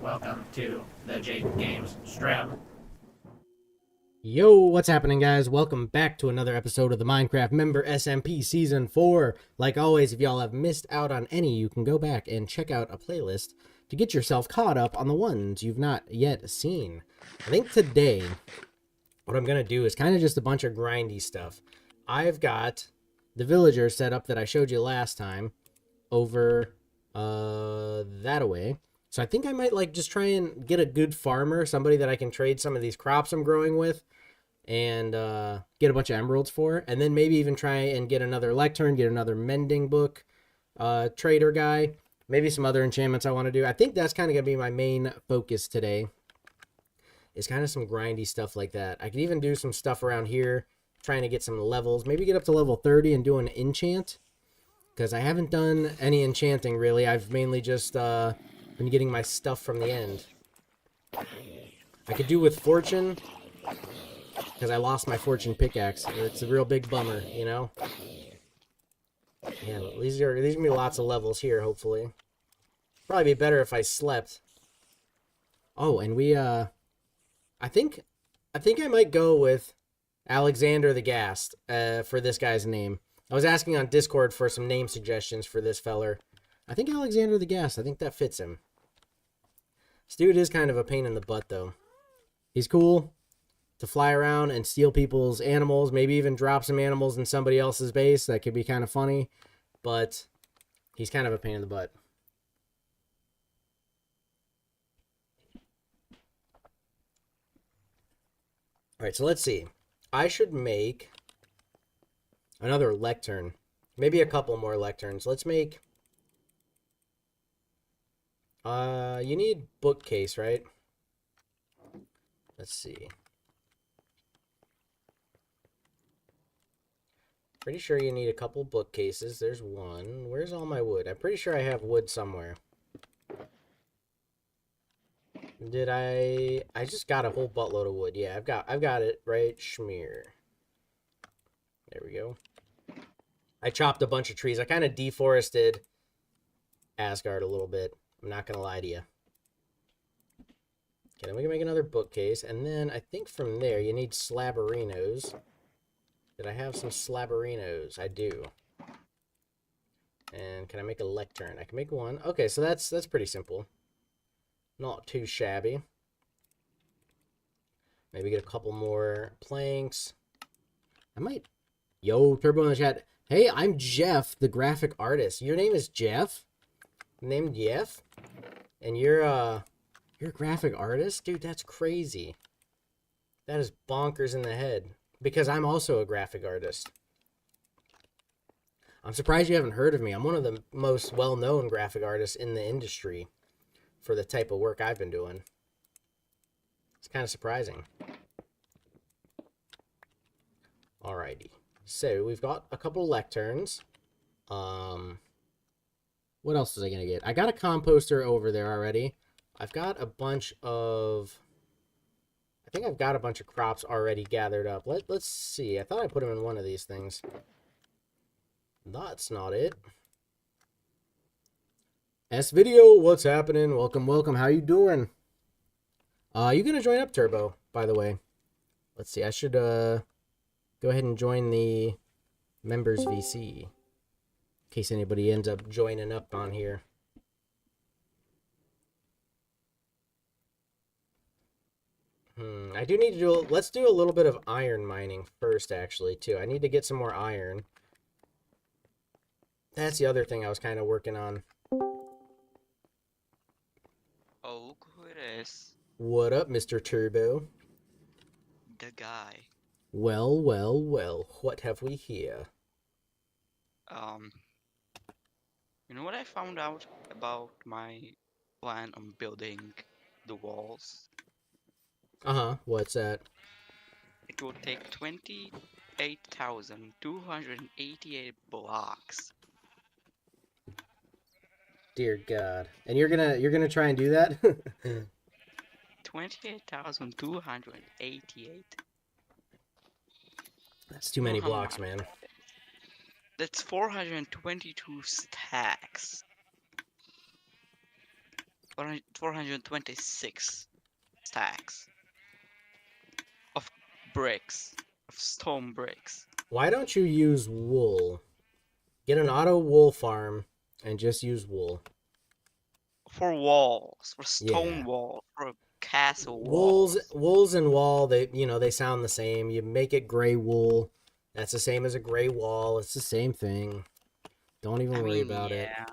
Welcome to the Jake Games Strip. Yo, what's happening, guys? Welcome back to another episode of the Minecraft Member SMP Season 4. Like always, if y'all have missed out on any, you can go back and check out a playlist to get yourself caught up on the ones you've not yet seen. I think today, what I'm going to do is kind of just a bunch of grindy stuff. I've got the villager set up that I showed you last time over that away. So I think I might just try and get a good farmer, somebody that I can trade some of these crops I'm growing with and get a bunch of emeralds for, and then maybe even try and get another lectern, get another mending book trader guy, maybe some other enchantments I want to do. I think that's kind of going to be my main focus today, is kind of some grindy stuff like that. I could even do some stuff around here, trying to get some levels, maybe get up to level 30 and do an enchant, because I haven't done any enchanting really. I've mainly just been getting my stuff from the end. I could do with fortune, because I lost my fortune pickaxe. It's a real big bummer, you know? Yeah, these are gonna be lots of levels here, hopefully. Probably be better if I slept. Oh, and we I think I might go with Alexander the Ghast for this guy's name. I was asking on Discord for some name suggestions for this feller. I think Alexander the Ghast, I think that fits him. This dude is kind of a pain in the butt, though. He's cool to fly around and steal people's animals, maybe even drop some animals in somebody else's base. That could be kind of funny, but he's kind of a pain in the butt. All right, so let's see. I should make another lectern. Maybe a couple more lecterns. Let's make... you need bookcase, right? Let's see. Pretty sure you need a couple bookcases. There's one. Where's all my wood? I'm pretty sure I have wood somewhere. Did I just got a whole buttload of wood. Yeah, I've got it right schmear. There we go. I chopped a bunch of trees. I kind of deforested Asgard a little bit. I'm not gonna lie to you. Okay, then we can make another bookcase, and then I think from there you need slabberinos. Did I have some slabberinos? I do. And can I make a lectern? I can make one. Okay, so that's pretty simple. Not too shabby. Maybe get a couple more planks. I might... Yo, Turbo in the chat. Hey, I'm Jeff, the graphic artist. Your name is Jeff? Named Jeff? And you're a graphic artist? Dude, that's crazy. That is bonkers in the head. Because I'm also a graphic artist. I'm surprised you haven't heard of me. I'm one of the most well-known graphic artists in the industry for the type of work I've been doing. It's kind of surprising. Alrighty. So, we've got a couple lecterns. What else was I going to get? I got a composter over there already. I've got a bunch of... I think I've got a bunch of crops already gathered up. Let's see. I thought I put them in one of these things. That's not it. S-Video, what's happening? Welcome, welcome. How you doing? You gonna join up, Turbo, by the way? Let's see. I should go ahead and join the members VC. In case anybody ends up joining up on here. I do need to do... Let's do a little bit of iron mining first, actually, too. I need to get some more iron. That's the other thing I was kind of working on. Oh, look who it is. What up, Mr. Turbo? The guy. Well, well, well. What have we here? You know what I found out about my plan on building the walls? Uh-huh. What's that? It will take 28,288 blocks. Dear God. And you're gonna try and do that? 28,288. That's too many blocks, man. That's 422 stacks. 426 stacks of bricks, of stone bricks. Why don't you use wool? Get an auto wool farm and just use wool. For walls, for stone Yeah. walls, for castle Wools, walls. wools and wall, they sound the same. You make it gray wool. That's the same as a gray wall. It's the same thing. Don't even I worry mean, about it. yeah.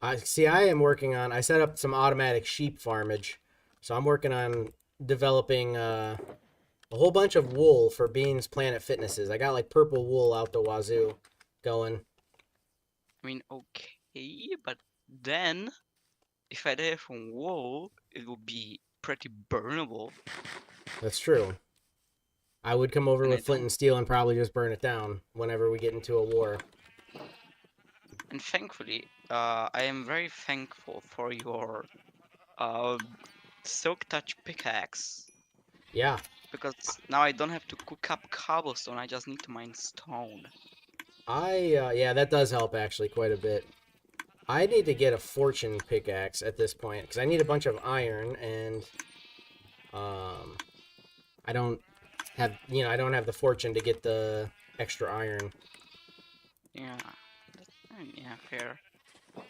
I set up some automatic sheep farmage. So I'm working on developing a whole bunch of wool for Beans Planet Fitnesses. I got like purple wool out the wazoo going. I mean, okay, but then if I did it from wool, it would be pretty burnable, That's true. I would come over and I with flint don't. and steel and probably just burn it down whenever we get into a war. And thankfully, I am very thankful for your uh, silk touch pickaxe Yeah, because now I don't have to cook up cobblestone. I just need to mine stone. yeah, that does help actually quite a bit. I need to get a fortune pickaxe at this point because I need a bunch of iron and um, I don't have the fortune to get the extra iron. Yeah, yeah, fair.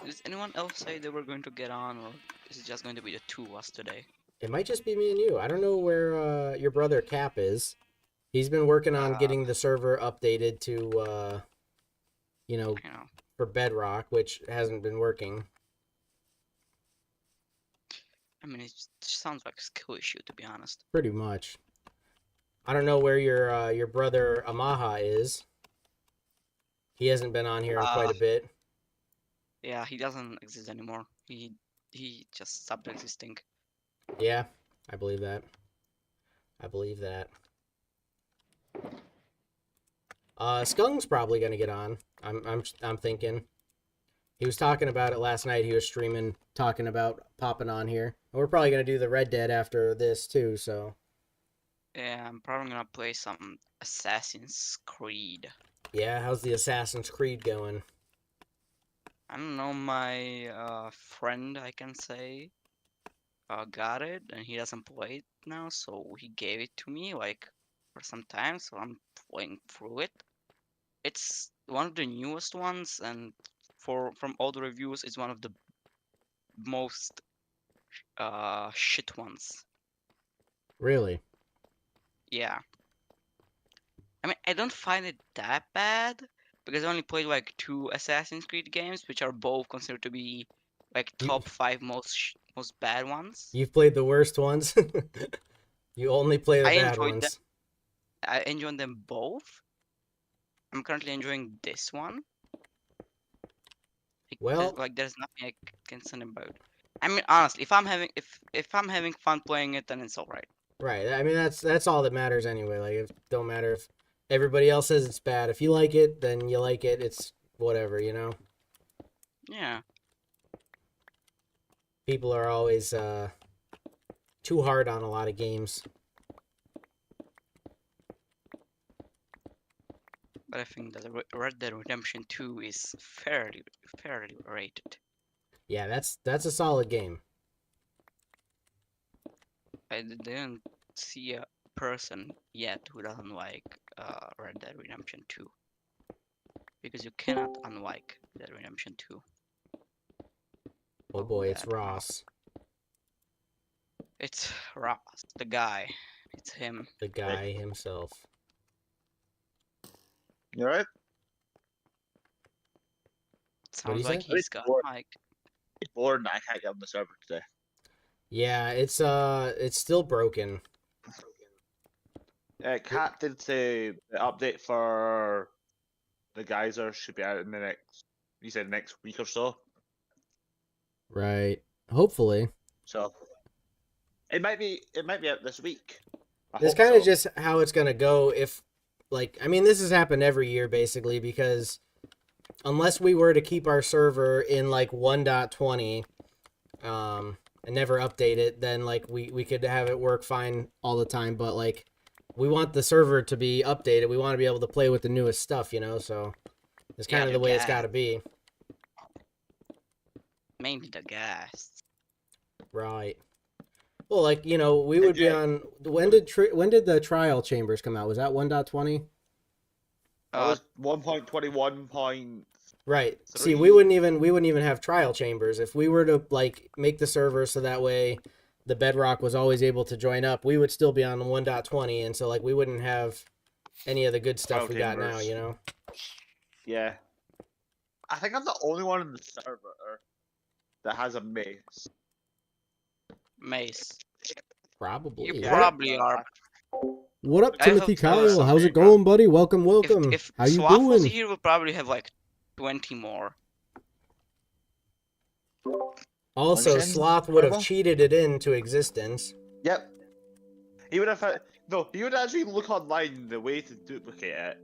Does anyone else say they were going to get on, or is it just going to be the two of us today? It might just be me and you. I don't know where your brother Cap is. He's been working on Uh, getting the server updated to you know, you know, for Bedrock, which hasn't been working. I mean, it sounds like a skill issue, to be honest. Pretty much. I don't know where your brother Amaha is. He hasn't been on here in quite Uh, a bit. yeah, he doesn't exist anymore. He just stopped existing. Yeah, I believe that. I believe that. Skunk's probably gonna get on. I'm thinking. He was talking about it last night. He was streaming, talking about popping on here. And we're probably gonna do the Red Dead after this too. So Yeah, I'm probably gonna play some Assassin's Creed. yeah, how's the Assassin's Creed going? I don't know, my friend, I can say, got it, and he doesn't play it now, so he gave it to me, like, for some time, so I'm playing through it. It's one of the newest ones, and from all the reviews, it's one of the most shit ones. Really? Yeah. I mean, I don't find it that bad because I only played like two Assassin's Creed games, which are both considered to be like You top five most bad ones. you've played the worst ones. You only play the I bad enjoyed them. ones. I enjoyed them both. I'm currently enjoying this one. Well, Like there's nothing I can say about. I mean, honestly, if I'm having fun playing it, then it's alright. right. I mean, that's all that matters anyway. Like, it don't matter if everybody else says it's bad. If you like it, then you like it. It's whatever, you know. Yeah. People are always too hard on a lot of games. But I think that Red Dead Redemption 2 is fairly rated. Yeah, that's a solid game. I didn't see a person yet who doesn't like Red Dead Redemption 2. Because you cannot unlike Red Dead Redemption 2. Oh Oh, boy, it's that mouse. Ross, It's Ross, the guy. It's him. the guy himself. You alright? What'd Sounds he like say? he's got Bored. like He's bored and I can't get on the server today. Yeah, it's still broken. Kat did say the update for the geyser should be out in the you said next week or so. Right. Hopefully. So it might be out this week. This kind of just how it's gonna go if, like, I mean, this has happened every year basically because unless we were to keep our server in like 1.20 and never update it, then like we could have it work fine all the time, but like we want the server to be updated. We want to be able to play with the newest stuff, you know, so it's kind of the way it's got to be. Mainly the gas. Right. Well, like, you know, we would be on. When did the trial chambers come out? Was that 1.20? That was 1.21. Right. See, 3. we wouldn't even have trial chambers if we were to like make the server so that way the Bedrock was always able to join up. We would still be on 1.20, and so like we wouldn't have any of the good stuff Trial we got now. chambers. You know. Yeah. I think I'm the only one in the server that has a mace. Mace. Probably. You Yeah. probably are. What up, I Timothy hope so. Kyle? How's it going, buddy? Welcome, welcome. If How you Swaff was doing? here, we'll probably have like 20 more. Also, Luncheon, Sloth would have Trevor? cheated it into existence. Yep. He would have he would actually look online the way to duplicate it.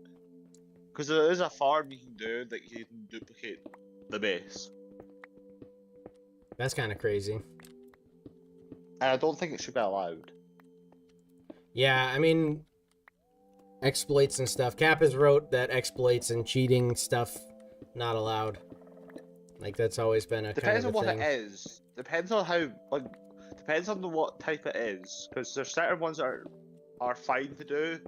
Because there is a farm you can do that you can duplicate the base. That's kind of crazy. And I don't think it should be allowed. Yeah, I mean, exploits and stuff. Cap has wrote that exploits and cheating stuff not allowed. Like that's always been a Depends kind on of a what thing. it is. Depends on how, like, depends on what type it is. Because there's certain ones that are fine to do,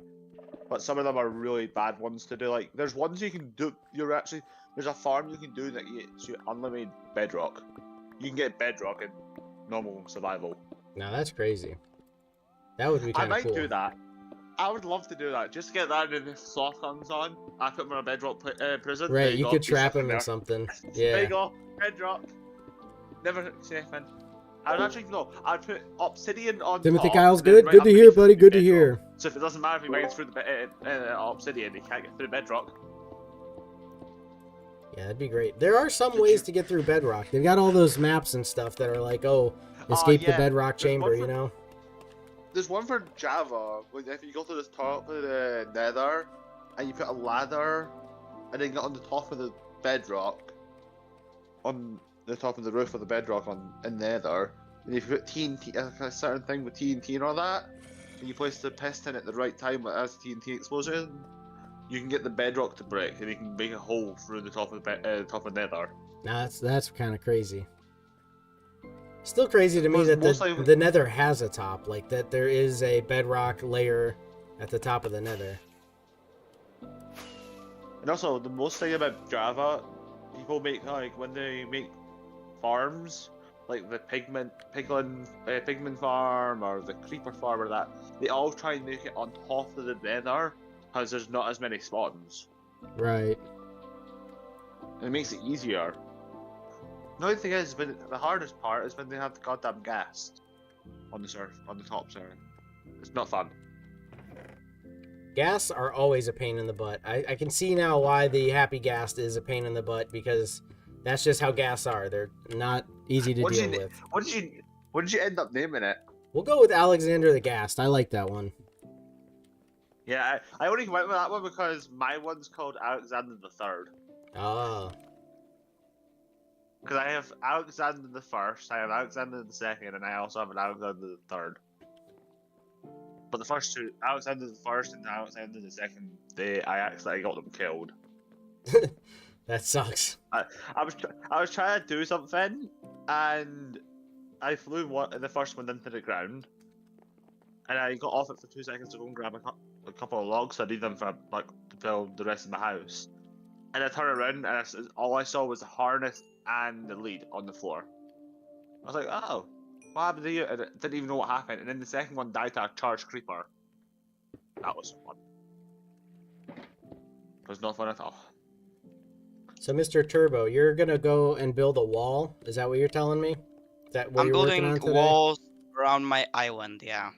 but some of them are really bad ones to do. Like, there's ones you can do. There's a farm you can do that gets you unlimited bedrock. You can get bedrock in normal survival. Now that's crazy. That would be I kind of might cool. do that. I would love to do that. Just get that, and if Sloth comes on, I put him in a bedrock prison. There Right, you go. could He's trap stuck him in there. something. There you Yeah. go. Bedrock. Never say anything. I'd actually no. I'd put obsidian on Timothy top. Kyle's and then good. right Good to hear, underneath it buddy. would be Good to bedrock. hear. So if it doesn't matter if he mines through the obsidian, he can't get through bedrock. Yeah, that'd be great. There are some ways to get through Bedrock. They've got all those maps and stuff that are like, oh, escape the yeah. Bedrock There's chamber, one you for- know? There's one for Java. When if you go to the top of the Nether, and you put a ladder, and then get on the top of the bedrock, on the top of the roof of the bedrock in Nether, and if you put TNT, a certain thing with TNT and all that, and you place the piston at the right time as TNT explosion, you can get the bedrock to break, and you can make a hole through the top of the top of Nether. Now that's kind of crazy. Still crazy to me Well, that most likely- the Nether has a top, like that there is a bedrock layer at the top of the Nether. And also, the most thing about Java, people make like when they make farms, like the pigment farm or the creeper farm or that, they all try and make it on top of the Nether because there's not as many spawns. Right. And it makes it easier. The only thing is, the hardest part is when they have the goddamn gas on the top server. It's not fun. Gas are always a pain in the butt. I can see now why the Happy Ghast is a pain in the butt, because that's just how gas are. They're not easy to deal with. What did you end up naming it? We'll go with Alexander the Ghast. I like that one. Yeah, I only went with that one because my one's called Alexander the Third. Ah. Because I have Alexander the First, I have Alexander the Second, and I also have an Alexander the Third. But the first two, Alexander the First and Alexander the Second, I accidentally got them killed. That sucks. I was trying to do something, and I flew the first one into the ground, and I got off it for 2 seconds to go and grab a couple of logs. I need them for to build the rest of my house. And I turned around, and all I saw was the harness and the lead on the floor. I was like, oh, what happened to you? And I didn't even know what happened. And then the second one died to a charged creeper. That was fun. It was not fun at all. So, Mr. Turbo, you're gonna go and build a wall? Is that what you're telling me? Is that what I'm you're working building on today? walls around my island, yeah.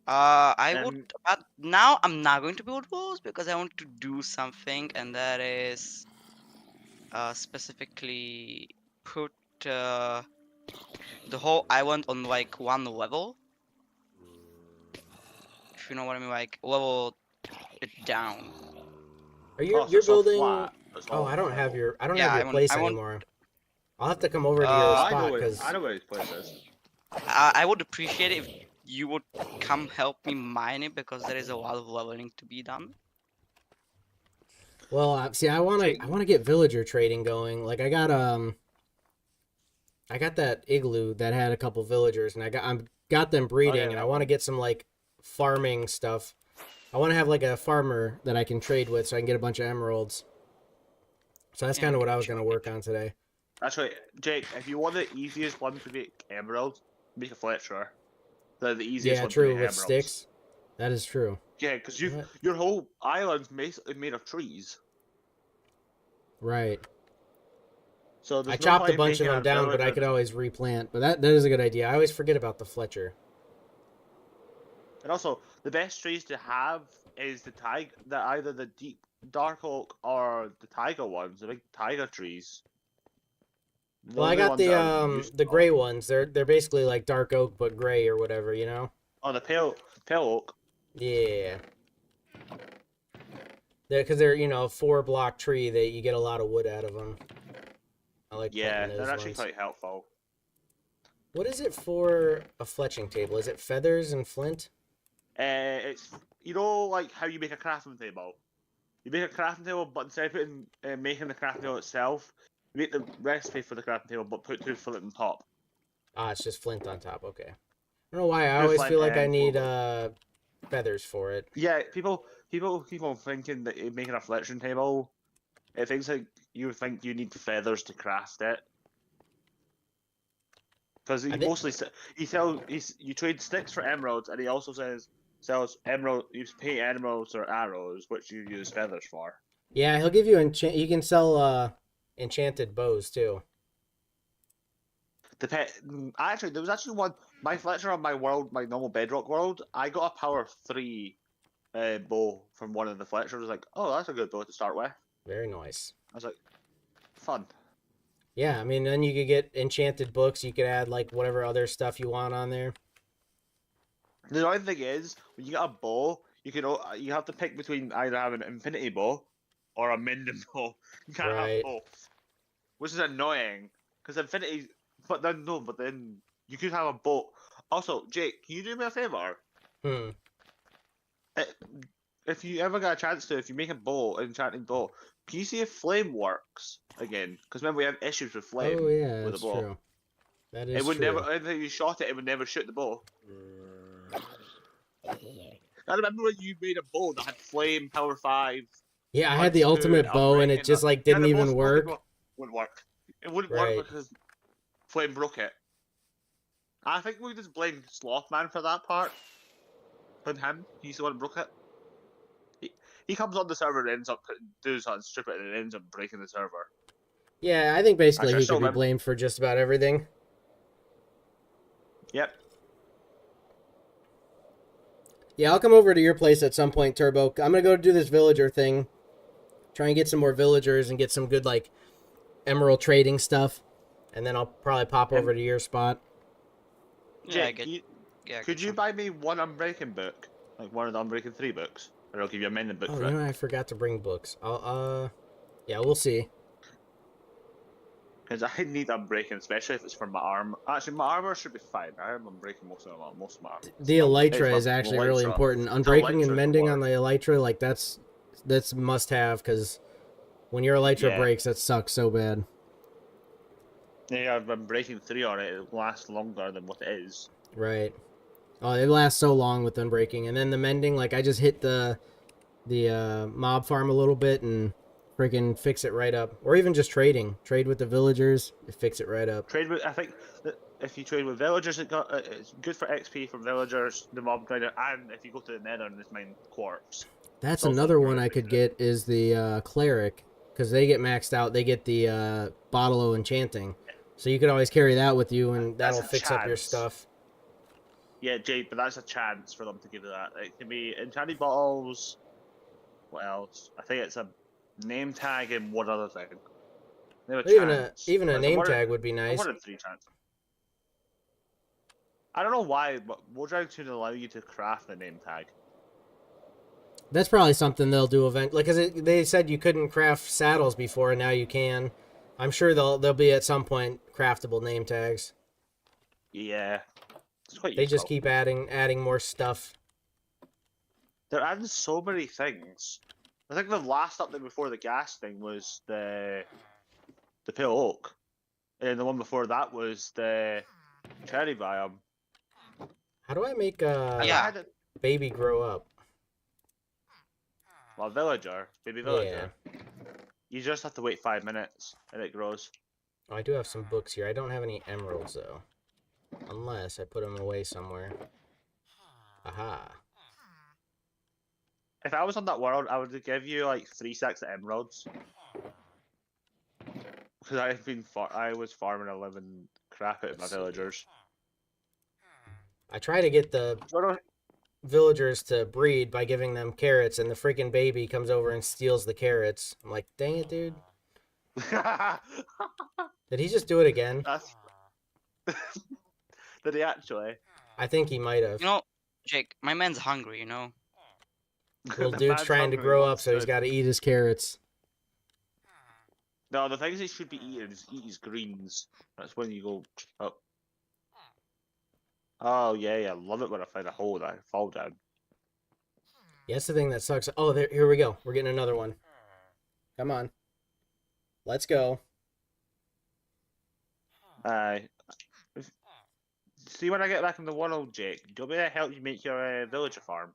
But now I'm not going to build walls because I want to do something, and that is specifically put the whole island on like one level. If you know what I mean, like level it down. Are you so you're it's all building? flat. It's Oh, all I don't have level. your Yeah, place I want- anymore. I'll have to come over to your Uh, spot because I know where his place is. I would appreciate it if you would come help me mine it because there is a lot of leveling to be done. Well, see, I want to get villager trading going. Like I got that igloo that had a couple villagers, and I got them breeding, and I want to get some like farming stuff. I want to have like a farmer that I can trade with, so I can get a bunch of emeralds. So that's kind of what I was gonna work on today. That's right, Jake. If you want the easiest one to make emerald, make a Fletcher. They're the easiest one to make with emeralds. sticks. That is true. Yeah, because your whole island's basically made of trees. Right. So I chopped a bunch of them down, but I could always replant. But that is a good idea. I always forget about the Fletcher. And also, the best trees to have is either the deep dark oak or the tiger ones, the big tiger trees. Well, I got the gray ones. They're basically like dark oak but gray or whatever, you know. Oh, the pale oak. Yeah. Because they're 4-block tree that you get a lot of wood out of them. I like planting those they're actually ones. quite helpful. What is it for a fletching table? Is it feathers and flint? It's like how you make a crafting table. You make a crafting table, but instead of making the crafting table itself, you make the recipe for the crafting table, but put 2 flint on top. Ah, it's just flint on top. Okay. I don't know why I always feel like I need feathers for it. Yeah, people keep on thinking that you're making a fletching table. It thinks like you think you need feathers to craft it. Because you trade sticks for emeralds, and he also sells emerald. You pay emeralds or arrows, which you use feathers for. Yeah, he'll give you you can sell enchanted bows too. Actually, there was actually one. My Fletcher on my normal bedrock world, I got a power 3 bow from one of the Fletchers. I was like, oh, that's a good bow to start with. Very nice. I was like, fun. Yeah, I mean, then you could get enchanted books. You could add like whatever other stuff you want on there. The only thing is, when you get a bow, you have to pick between either having an infinity bow or a mending bow. You can't have both, which is annoying. Because infinity, but then you could have a bow. Also, Jake, can you do me a favor? If you ever get a chance to, if you make a bow, an enchanting bow, can you see if flame works again? Because remember we had issues with flame. Oh yeah, with that's the bow. true. That is It would true. never. If you shot it, it would never shoot the bow. I remember when you made a bow that had flame, power 5. Yeah, I had the ultimate bow, and it just like didn't even work. Wouldn't work. It wouldn't work because flame broke it. I think we just blame Slothman for that part. And him, he's the one who broke it. He comes on the server and ends up doing something stupid and ends up breaking the server. Yeah, I think basically he could be blamed for just about everything. Yep. Yeah, I'll come over to your place at some point, Turbo. I'm gonna go do this villager thing. Try and get some more villagers and get some good like emerald trading stuff. And then I'll probably pop over to your spot. Yeah, could you buy me one Unbreaking book? Like one of the Unbreaking 3 books? Or I'll give you a mending book for it. I forgot to bring books. Yeah, we'll see. Because I need Unbreaking, especially if it's for my armor. Actually, my armor should be fine. I am Unbreaking most of my armor. The elytra is actually really important. Unbreaking and mending on the elytra, like that's must have, because when your elytra breaks, that sucks so bad. Yeah, I've been breaking 3 on it. It lasts longer than what it is. Right. Oh, it lasts so long with unbreaking, and then the mending. Like I just hit the mob farm a little bit and freaking fix it right up. Or even just trade with the villagers, fix it right up. I think that if you trade with villagers, it's good for XP from villagers, the mob grinder, and if you go to the Nether and just mine quartz. That's another one I could get is the cleric, because they get maxed out. They get the bottle of enchanting, so you could always carry that with you, and that'll fix up your stuff. Yeah, Jade, but that's a chance for them to give you that. It can be enchanted bottles. What else? I think it's a name tag and one other thing. Even a name tag would be nice. 1 in 3 chance. I don't know why, but Wojang should allow you to craft the name tag. That's probably something they'll do eventually. Because they said you couldn't craft saddles before, and now you can. I'm sure they'll be at some point craftable name tags. Yeah. They just keep adding more stuff. They're adding so many things. I think the last update before the gas thing was the pale oak, and the one before that was the cherry biome. How do I make And Yeah. I had baby grow up? well, baby villager. You just have to wait 5 minutes, and it grows. Oh, I do have some books here. I don't have any emeralds, though. Unless I put them away somewhere. Aha. If I was on that world, I would give you like 3 sacks of emeralds. Because I was farming and living crap out of my villagers. I try to get the villagers to breed by giving them carrots, and the freaking baby comes over and steals the carrots. I'm like, dang it, dude. Did he just do it again? That's... Did he actually? I think he might have. You know, Jake, my man's hungry, you know? Little The dude's man's trying to hungry, grow up, wants so he's food. got to eat his carrots. No, the things he should be eating is eat his greens. That's when you go up. Oh yeah, love it when I find a hole that I fall down. Yeah, that's the thing that sucks. Oh, there, here we go. We're getting another one. Come on. Let's go. See when I get back in the world, Jake, do you want me to help you make your villager farm?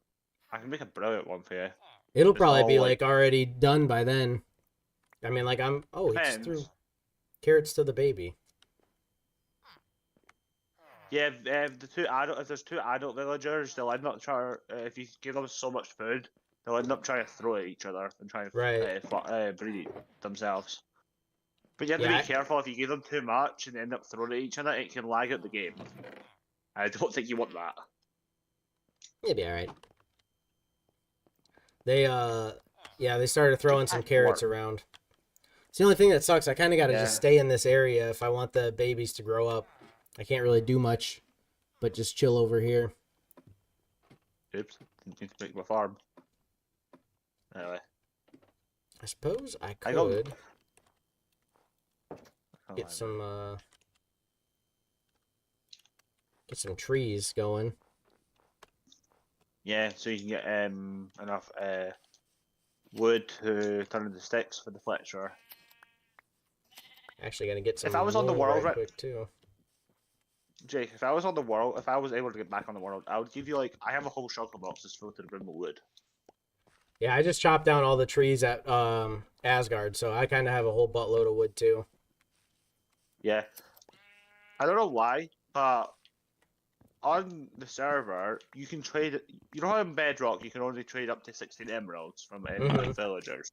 I can make a brilliant one for you. It'll It's probably all, be like- like already done by then. I mean, like I'm. Oh, he just threw Depends. carrots to the baby. Yeah, if there's two adult villagers, they'll end up trying. If you give them so much food, they'll end up trying to throw at each other and try Right. and breed themselves. But you have to Yeah, be careful. If you give them too much and they end up throwing at each other, it can lag out the game. I don't think you want that. It'd be all right. They yeah, they started throwing some carrots around. It's the only thing that sucks. I kind of got to just stay in this area if I want the babies to grow up. I can't really do much, but just chill over here. Oops, didn't need to make my farm. Anyway, I suppose I I got- could oh, get some trees going. yeah, so you can get enough wood to turn into sticks for the Fletcher. Actually, gotta get some. If I was on the wool world, right right- quick too. Jake, if I was on the world, if I was able to get back on the world, I would give you like I have a whole shulker box that's filled to the brim with wood. Yeah, I just chopped down all the trees at Asgard, so I kind of have a whole buttload of wood too. Yeah, I don't know why, but on the server you can trade it. You know how in Bedrock you can only trade up to 16 emeralds from any Mhm. villagers.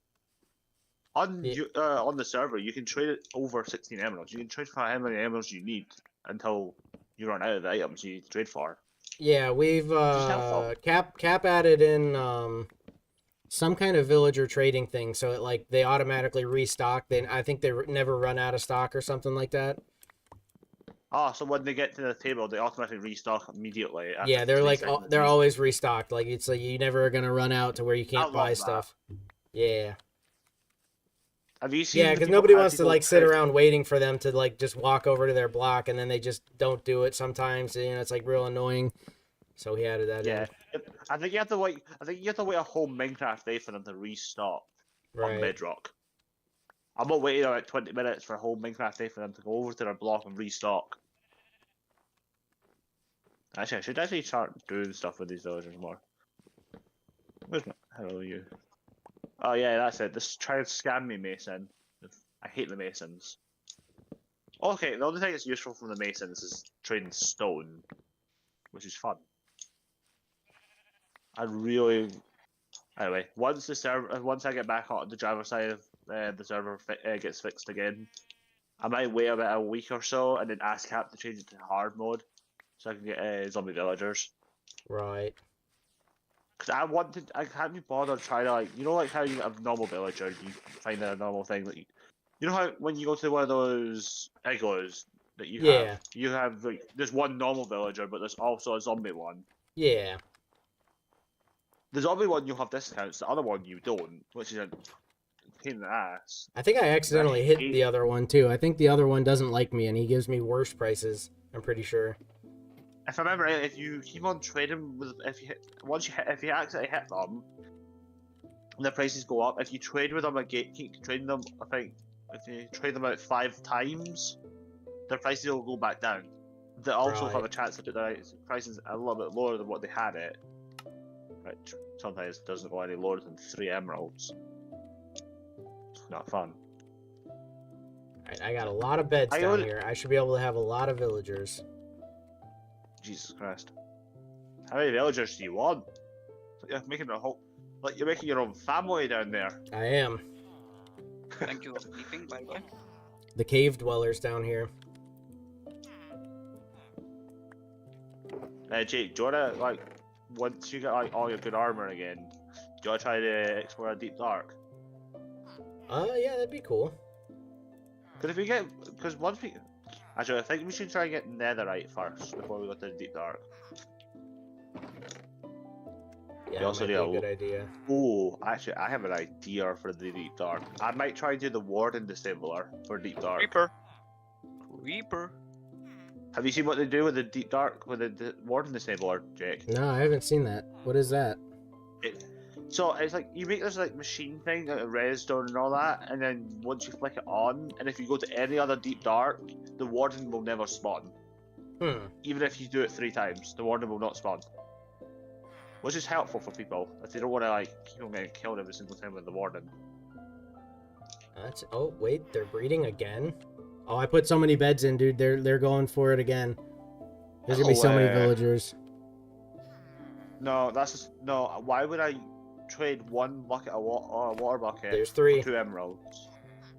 On on the server you can trade it over 16 emeralds. You can trade for how many emeralds you need until you run out of the items you need to trade for. Yeah, we've helpful. Cap added in some kind of villager trading thing, so it like they automatically restock. Then I think they never run out of stock or something like that. Oh, so when they get to the table, they automatically restock immediately. After Yeah, they're 3 like seconds. they're always restocked. Like it's like you never are gonna run out to where you can't I buy love that. stuff. Yeah, Have you seen? yeah, the because people- nobody how wants to people like sit trade- around waiting for them to like just walk over to their block, and then they just don't do it. Sometimes you know it's like real annoying. So he added that Yeah, in. I think you have to wait. I think you have to wait a whole Minecraft day for them to restock on Right. Bedrock. I'm not waiting like 20 minutes for a whole Minecraft day for them to go over to their block and restock. Actually, I should actually start doing stuff with these villagers more. Where's my... Hello, you. Oh yeah, that's it. Just try and scam me, Mason. I hate the Masons. Okay, the only thing that's useful from the Masons is trading stone, which is fun. I really... Anyway, once I get back on the driver's side of the server gets fixed again, I might wait about a week or so and then ask Cap to change it to hard mode, so I can get zombie villagers. Right. Because I can't be bothered trying to like, you know, like how you have normal villager, you find a normal thing that you know how when you go to one of those igloos that you have like, there's one normal villager, but there's also a zombie one. Yeah. The zombie one you'll have discounts, the other one you don't, which is a pain in the ass. I think I accidentally hit hate- the other one too. I think the other one doesn't like me, and he gives me worse prices. I'm pretty sure. If I remember right, if you keep on trading with, if you accidentally hit them, the prices go up. If you trade with them again, keep trading them. I think if you trade them out 5 times, their prices will go back down. They also have a Right. chance to put their prices a little bit lower than what they had it. Right, sometimes it doesn't go any lower than 3 emeralds. It's not fun. Alright, I got a lot of beds I down would- here. I should be able to have a lot of villagers. Jesus Christ. How many villagers do you want? You're making a whole, like you're making your own family down there. I am. Thank you for sleeping, by the way. The cave dwellers down here. Jake, do you wanna like once you get like all your good armor again, do you wanna try to explore a deep dark? Yeah, that'd be cool. Because if we get, because once we, actually I think we should try and get netherite first before we go to the deep dark. Yeah, You also that might be need a good idea. Oh, actually I have an idea for the deep dark. I might try and do the warden dissembler for deep dark. Creeper. Have you seen what they do with the deep dark with the warden dissembler, Jake? No, I haven't seen that. What is that? So it's like you make this like machine thing out of redstone and all that, and then once you flick it on, and if you go to any other deep dark, the warden will never spawn. Even if you do it 3 times, the warden will not spawn. Which is helpful for people if they don't want to like keep on getting killed every single time with the warden. That's. Oh wait, they're breeding again. Oh, I put so many beds in, dude. They're going for it again. There's gonna be so many villagers. No, that's just, no. Why would I trade 1 bucket of water bucket There's 3. for 2 emeralds?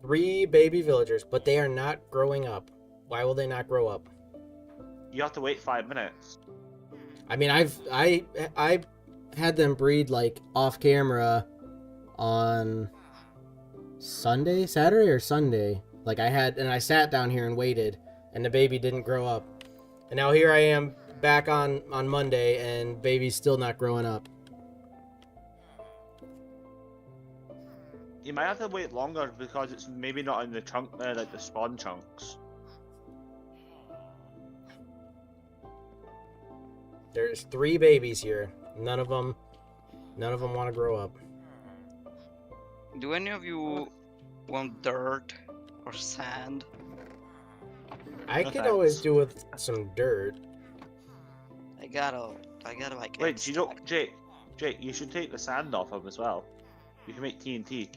3 baby villagers, but they are not growing up. Why will they not grow up? You have to wait 5 minutes. I mean, I had them breed like off camera on Saturday or Sunday. Like I sat down here and waited, and the baby didn't grow up. And now here I am back on Monday, and baby's still not growing up. You might have to wait longer because it's maybe not in the chunk, like the spawn chunks. There's 3 babies here. None of them want to grow up. Do any of you want dirt or sand? I No could always thanks. do with some dirt. I gotta like. Wait, you don't, Jake, you should take the sand off him as well. You can make TNT.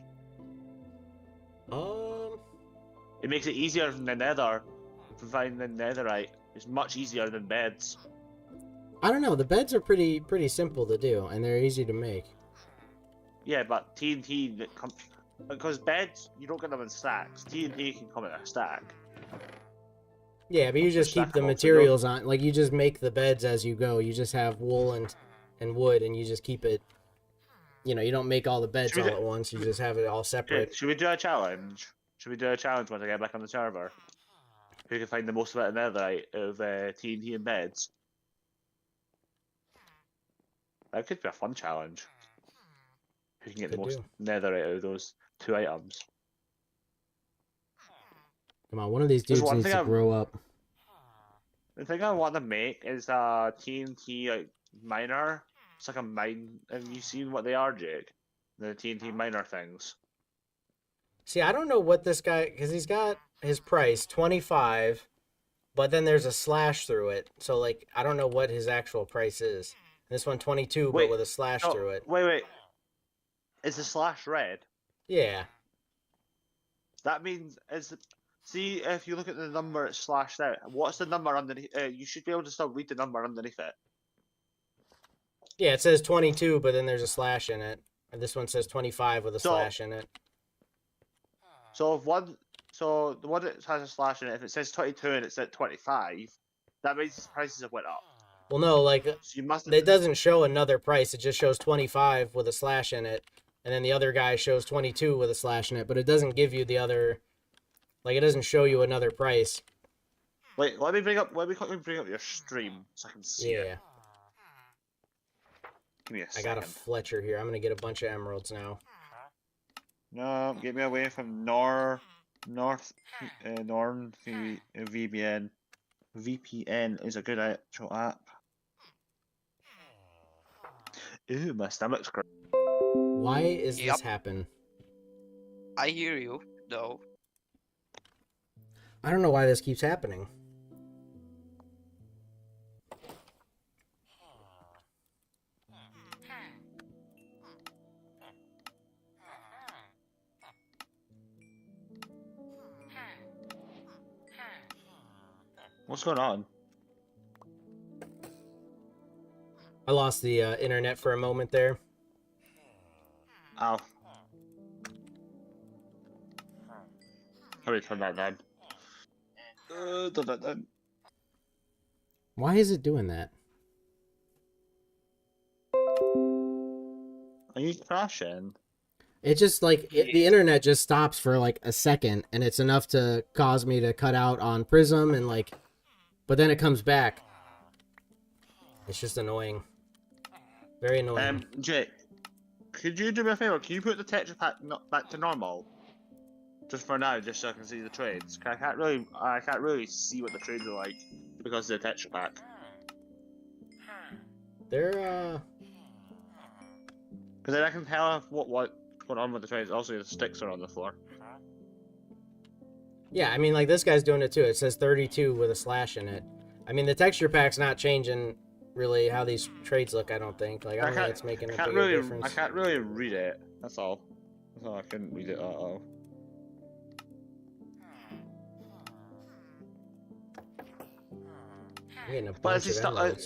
It makes it easier than the nether. Finding netherite is much easier than beds. I don't know. The beds are pretty simple to do, and they're easy to make. Yeah, but TNT that comes because beds you don't get them in stacks. TNT can come in a stack. Yeah, but you just keep the Stackable, so materials on. Like you just make the beds as you go. You just have wool and wood, and you just keep it. You know, you don't make all the beds Should we all at once. You just have it all Yeah, separate. should we do a challenge? Should we do a challenge once I get back on the server? Who can find the most of it in netherite of TNT and beds? That could be a fun challenge. Who can get the Could most do. netherite out of those 2 items? Come on, one of these There's dudes one needs thing to I'm- grow up. The thing I want to make is a TNT like miner. It's like a mine. Have you seen what they are, Jake? The TNT miner things. See, I don't know what this guy, because he's got his price 25, but then there's a slash through it. So like, I don't know what his actual price is. This one 22, Wait, but with a slash No, through it. wait. Is the slash red? Yeah. That means see if you look at the number it's slashed out. What's the number underneath? You should be able to still read the number underneath it. Yeah, it says 22, but then there's a slash in it. And this one says 25 with a So- slash in it. So if the one that has a slash in it, if it says 22 and it's at 25, that means its prices have went up. Well, no, like, So you must. it doesn't show another price. It just shows 25 with a slash in it. And then the other guy shows 22 with a slash in it. But it doesn't give you the other... Like, it doesn't show you another price. Wait, let me quickly bring up your stream so I can see it. Yeah. Give me a I second. got a Fletcher here. I'm going to get a bunch of emeralds now. No, get me away from VPN. VPN is a good actual app. Ooh, my stomach's growling. Why is this Yep. happen? I hear you, though. I don't know why this keeps happening. What's going on? I lost the internet for a moment there. Ow. How do we turn that down? Turn that down. Why is it doing that? Are you crashing? It just like the internet just stops for like a second, and it's enough to cause me to cut out on Prism and like, but then it comes back. It's just annoying. Very annoying. Jake, could you do me a favor? Can you put the texture pack back to normal? Just for now, just so I can see the trades. 'Cause I can't really see what the trades are like because of the texture pack. They're Because then I can tell what's going on with the trades. Also, the sticks are on the floor. yeah. I mean, like this guy's doing it too. It says 32 with a slash in it. I mean, the texture pack's not changing really how these trades look. I don't think. Like I don't think it's making a bigger difference. I can't really read it. That's all. That's all. I couldn't read it at all. I'm getting a But bunch is it of still emeralds.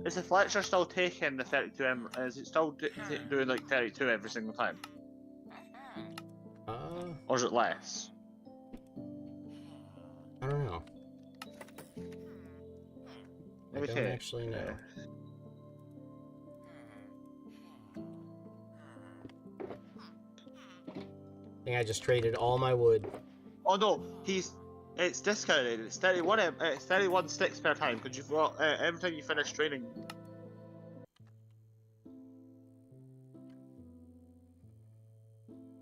is the Fletcher still taking the 32 Is it still doing like 32 every single time, or is it less? I don't know. I don't Okay. actually know. I think I just traded all my wood. Oh no, it's discounted. It's 31 sticks per time because you've got every time you finish training.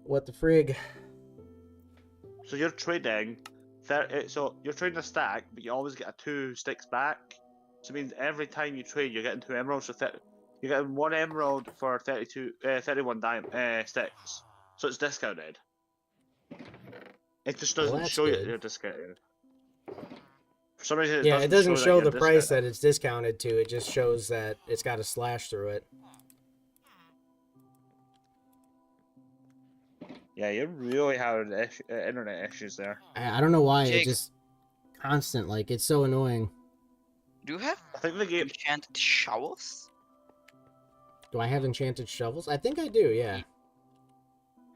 What the frig? So you're trading, so you're trading a stack, but you always get a 2 sticks back. So it means every time you trade, you're getting 2 emeralds. So you're getting 1 emerald for 31 sticks. So it's discounted. It just doesn't that's show you good. that you're discounted. For some reason, Yeah, it doesn't show that the you're price discounted. that it's discounted to. It just shows that it's got a slash through it. Yeah, you're really having internet issues there. I don't know why. It Jake. just constant. Like it's so annoying. Do you have I think the game. enchanted shovels? Do I have enchanted shovels? I think I do. Yeah.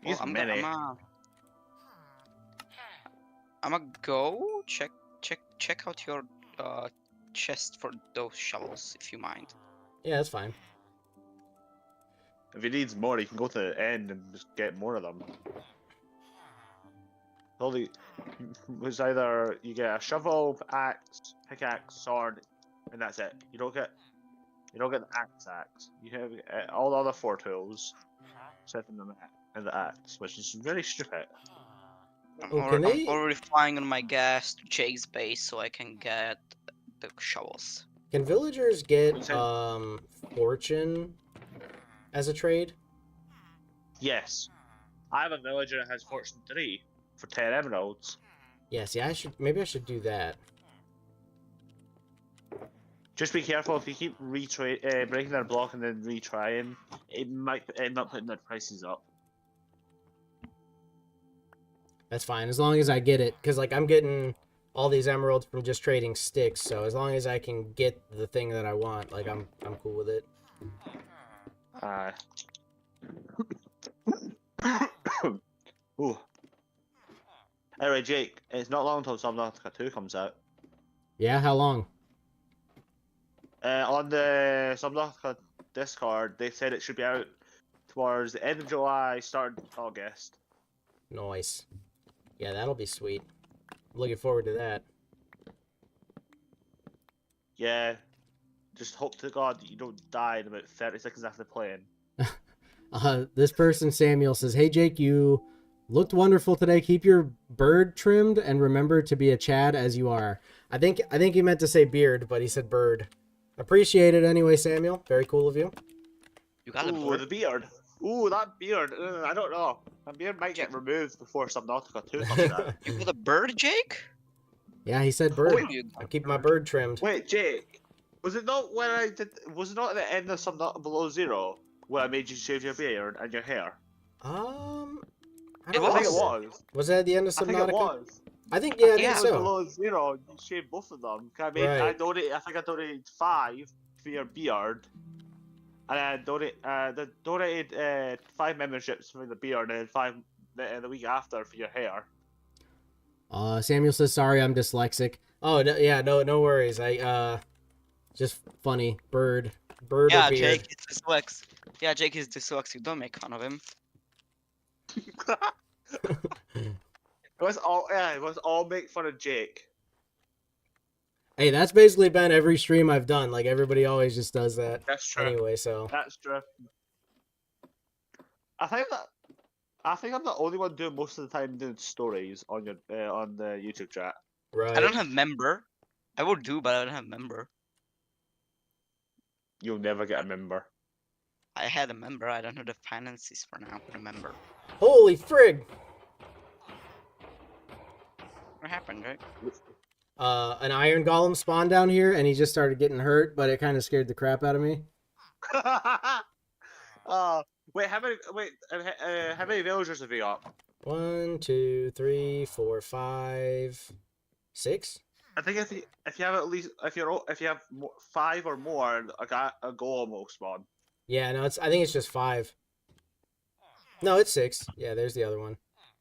He's I'm many. gonna go check out your chest for those shovels, if you mind. Yeah, that's fine. If he needs more, he can go to the end and just get more of them. It's either you get a shovel, axe, pickaxe, sword, and that's it. You don't get the axe. You have all the other 4 tools, except for the axe, which is very stupid. Oh, can I'm they- already flying on my gas to Jake's base so I can get the shovels. Can villagers get Okay. fortune as a trade? Yes, I have a villager that has fortune 3 for 10 emeralds. Yeah. See, maybe I should do that. Just be careful if you keep breaking their block and then retrying. It might end up putting their prices up. That's fine as long as I get it, because like I'm getting all these emeralds from just trading sticks. So as long as I can get the thing that I want, like I'm cool with it. Ooh. Anyway, Jake, it's not long until Subnautica 2 comes out. Yeah. How long? On the Subnautica Discord, they said it should be out towards the end of July, start of August. Nice. Yeah, that'll be sweet. Looking forward to that. Yeah. Just hope to God that you don't die in about 30 seconds after playing. This person, Samuel, says, "Hey Jake, you looked wonderful today. Keep your bird trimmed and remember to be a Chad as you are." I think he meant to say beard, but he said bird. Appreciate it anyway, Samuel. Very cool of you. You got a Ooh, bird? the beard. Ooh, that beard. I don't know. That beard might get removed before Subnautica 2 comes out. You got a bird, Jake? Yeah, he said bird. wait, You I'm keeping my bird trimmed. Wait, Jake. Was it not when I did? Was it not at the end of Subnautica Below Zero where I made you shave your beard and your hair? I It don't I think it remember. was. Was that at the end of I think it Subnautica? was. I think, yeah, I I think Yeah. think it was so. Below Zero. You shaved both of them. I Right. donated. I think I donated 5 for your beard, and I donated 5 memberships for the beard, and then 5 the week after for your hair. Samuel says, sorry, I'm dyslexic. Oh, no, yeah, no worries. Just funny. Bird or Yeah, beard. Jake is dyslexic. Yeah, Jake is dyslexic. Don't make fun of him. It was all make fun of Jake. Hey, that's basically been every stream I've done. Like, everybody always just does that. That's true. Anyway, so. That's true. I think I'm the only one doing most of the time doing stories on your on the YouTube chat. Right. I don't have member. I would do, but I don't have member. You'll never get a member. I had a member. I don't have the finances for now. Remember. Holy frig! What happened, right? An iron golem spawned down here, and he just started getting hurt, but it kind of scared the crap out of me. Wait, how many villagers have you got? 1, 2, 3, 4, 5, 6. I think if you have at least if you have 5 or more, a golem will spawn. Yeah, no, I think it's just 5. No, it's 6. Yeah, there's the other one.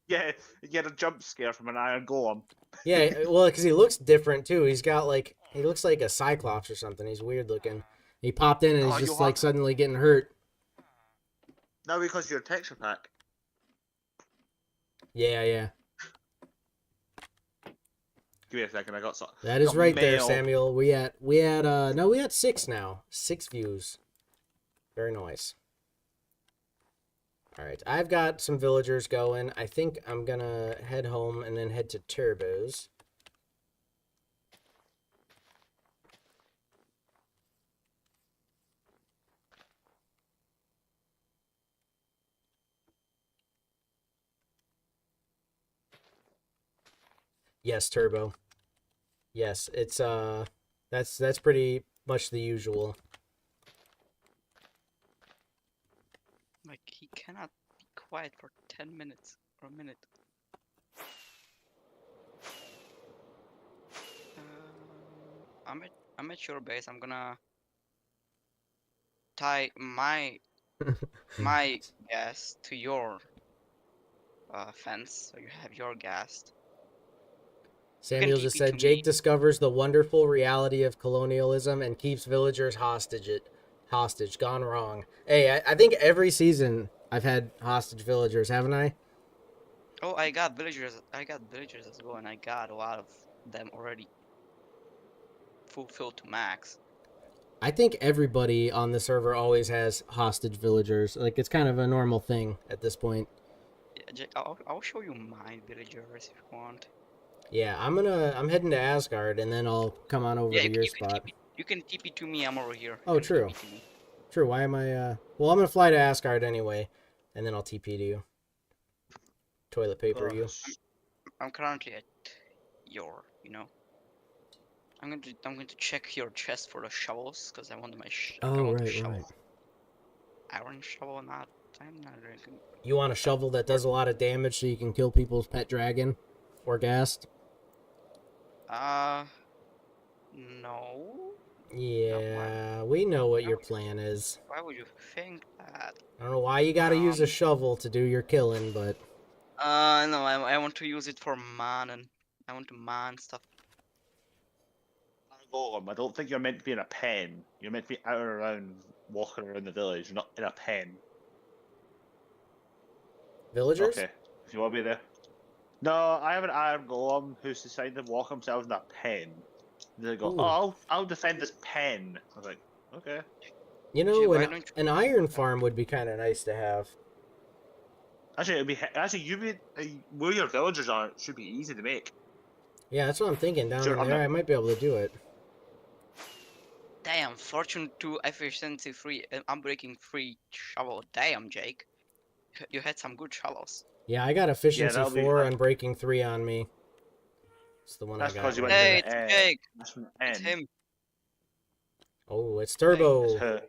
Yeah, you get a jump scare from an iron golem. Yeah, well, because he looks different too. He looks like a cyclops or something. He's weird looking. He popped in and he's just like suddenly getting hurt. No, because you're a texture pack. Yeah. Give me a second, I got some. That is right there, mail. Samuel. We had 6 now. 6 views. Very nice. All right, I've got some villagers going. I think I'm gonna head home and then head to Turbo's. Yes, Turbo. Yes, it's that's pretty much the usual. Like, he cannot be quiet for 10 minutes or a minute. I'm at your base. I'm gonna tie my gas to your fence, so you have your gas. Samuel just said, Jake discovers the wonderful reality of colonialism and keeps villagers hostage. Gone wrong. Hey, I think every season I've had hostage villagers, haven't I? Oh, I got villagers as well, and I got a lot of them already fulfilled to max. I think everybody on the server always has hostage villagers. Like, it's kind of a normal thing at this point. Yeah, Jake, I'll show you my villagers if you want. Yeah, I'm heading to Asgard, and then I'll come on over to your spot. You can TP to me, I'm over here. Oh, true. True, why am I, well, I'm gonna fly to Asgard anyway, and then I'll TP to you. Toilet paper you. I'm currently at your, I'm going to check your chest for the shovels, because I want my shovel. Iron shovel, I'm not drinking. You want a shovel that does a lot of damage so you can kill people's pet dragon? Or ghast? No. Yeah, we know what your plan is. Why would you think that? I don't know why you gotta use a shovel to do your killing, but... No, I want to use it for man, and I want to man stuff. I don't think you're meant to be in a pen. You're meant to be out and around, walking around the village, not in a pen. Villagers? Okay, if you want to be there. No, I have an iron golem who's decided to walk himself in a pen. They go, Ooh. oh, I'll defend this pen. I was like, okay. You know, Gee, an iron farm would be kind of nice to have. Actually, where your villagers are, it should be easy to make. Yeah, that's what I'm thinking. Down Sure, in there, I might be able to do it. Damn, fortune 2, efficiency 3, and unbreaking 3 shovel. Damn, Jake. You had some good shovels. Yeah, I got efficiency that'll be 4 fine. and breaking 3 on me. It's the one That's I got. because you right went Hey, to it's the Jake. that's from It's N. him. Oh, it's It's Turbo. her.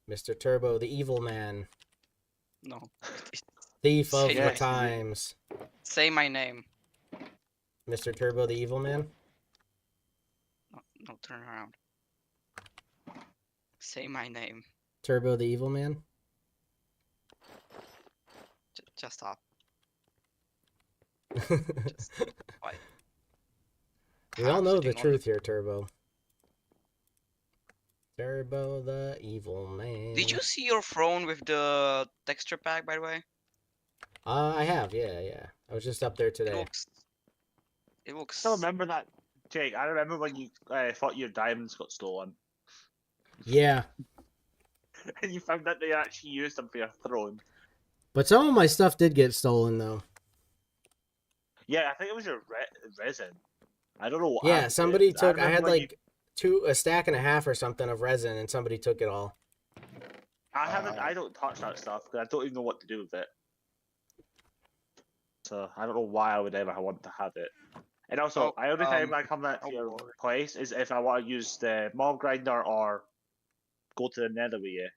Mr. Turbo, the evil man. No. Thief of Say the my- times. Say my name. Mr. Turbo, the evil man? No, turn around. Say my name. Turbo, the evil man? Just stop. Why? We all know the Sitting on truth here, Turbo. Turbo, the evil man. Did you see your throne with the texture pack, by the way? I have, yeah. I was just up there It today. looks. It looks. Still remember that, Jake? I remember when you thought your diamonds got stolen, Yeah, and you found out they actually used them for your throne. but some of my stuff did get stolen, though. Yeah, I think it was your resin. I don't know what. Yeah, happened to somebody it. took. I remember had when like a stack and a half or something of resin, and somebody took it all. I haven't. I don't touch that stuff because I don't even know what to do with it. So I don't know why I would ever want to have it. And also, Oh, the only time I come back oh to your Lord. place is if I want to use the mob grinder or go to the nether with you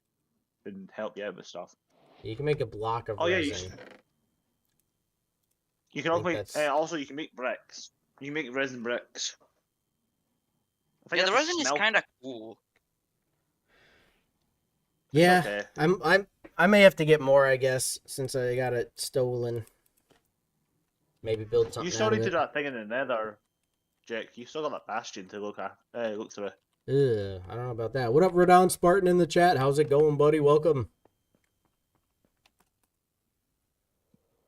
and help you out with stuff. You can make a block of Oh yeah, resin. you can I also think make. that's- Also, you can make bricks. You can make resin bricks. I think Yeah, the that's a resin is smelt- kind of cool. Yeah, okay. I may have to get more, I guess, since I got it stolen. Maybe build something You still out need of to it. do that thing in the nether, Jake. You still got that bastion to look at. Look through. Ugh, I don't know about that. What up, Radon Spartan in the chat? How's it going, buddy? Welcome.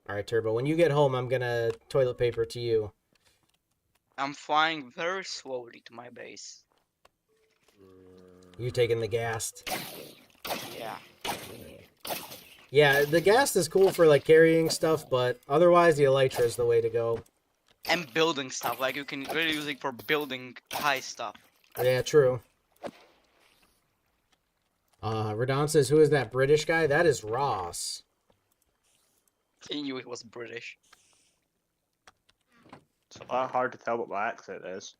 All right, Turbo. When you get home, I'm gonna toilet paper to you. I'm flying very slowly to my base. You taking the ghast. Yeah. Yeah, the ghast is cool for like carrying stuff, but otherwise the elytra is the way to go. And building stuff. Like, you can really use it for building high stuff. Yeah, true. Radon says, who is that British guy? That is Ross. He knew it was British. It's hard to tell what my accent is.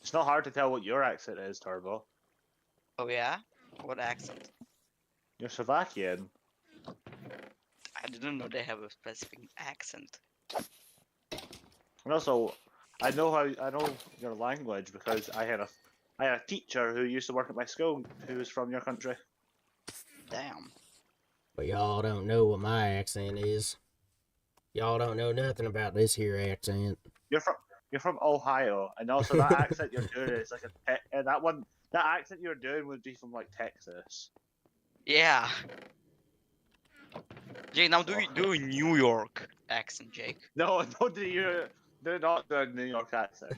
It's not hard to tell what your accent is, Turbo. Oh yeah? What accent? You're Slovakian. I didn't know they have a specific accent. And also, I know your language because I had a teacher who used to work at my school who was from your country. Damn. But y'all don't know what my accent is. Y'all don't know nothing about this here accent. You're from Ohio, and also that accent you're doing is like that accent you're doing would be from like Texas. Yeah. Jake, now do a New York accent, Jake. No, do not do a New York accent.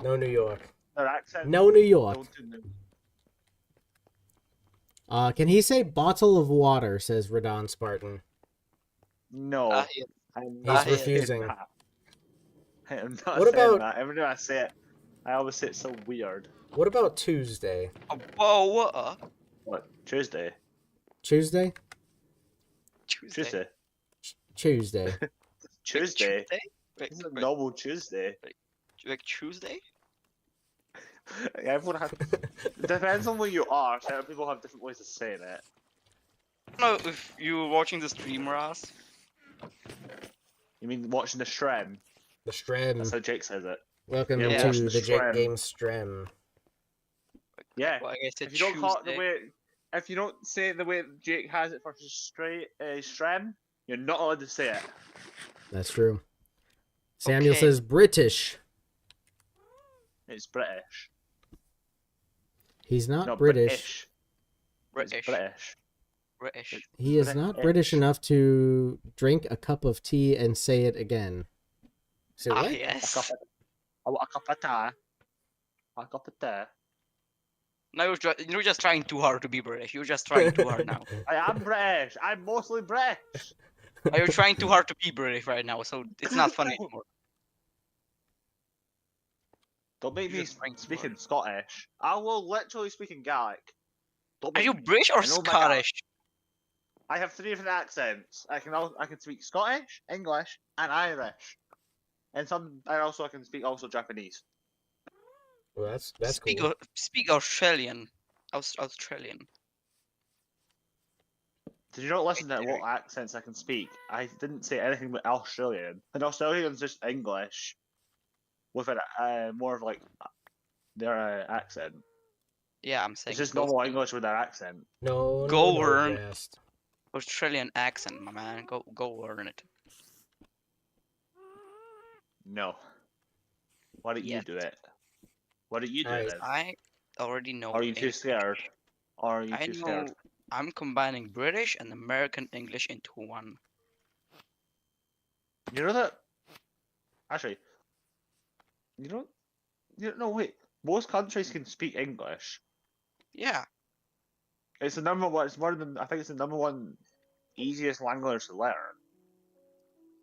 No New York. Their accent. No New York. Don't do New- Can he say bottle of water, says Radon Spartan. No. Yeah. I'm He's not saying refusing. that. I'm not What saying about- that. Every time I say it, I always say it so weird. What about Tuesday? Oh, whoa, what? What? Tuesday? Tuesday? Tuesday. Tuesday. Tuesday? Wait, This is a wait, normal Tuesday. like Tuesday? Everyone has... Depends on where you are. Certain people have different ways of saying it. I don't know if you're watching the stream, Ross. You mean watching the Shrem? The Strem. That's how Jake says it. Welcome Yeah, to watch the the Jake Strem. Game Strem. Yeah. Well, I guess If it's you don't call it the Tuesday. way... If you don't say it the way Jake has it for his Shrem, you're not allowed to say it. That's true. Samuel Okay. says British. It's British. He's not No, British. British. It's British. British. He is not British enough to drink a cup of tea and say it again. Say Ah, what? yes. I want a cup of tea. A cup of tea. No, you're just trying too hard to be British. You're just trying too hard now. I am British. I'm mostly British. You're trying too hard to be British right now, so it's not funny anymore. Don't make me You're just trying speak to in Scottish. I will literally speak in Gaelic. Don't Are make you me. British or I know my Gaelic. Scottish? I have 3 different accents. I can speak Scottish, English, and Irish. And I also can speak Japanese. Well, that's cool. Speak Australian. Australian. Did you not listen to what accents I can speak? I didn't say anything but Australian. And Australian's just English with more of like their accent. Yeah, I'm saying It's just go normal speak English with their accent. No, Go no, learn. Jest. Australian accent, my man. Go learn it. No. Why don't you Yes. do it? Why don't you do Alright. it then? I already know. Are you too English. scared? Or are you I too know. scared? I'm combining British and American English into one. You know that? Actually, you know. No, wait. Most countries can speak English. Yeah. It's the number one. It's one of the. I think it's the number one easiest language to learn.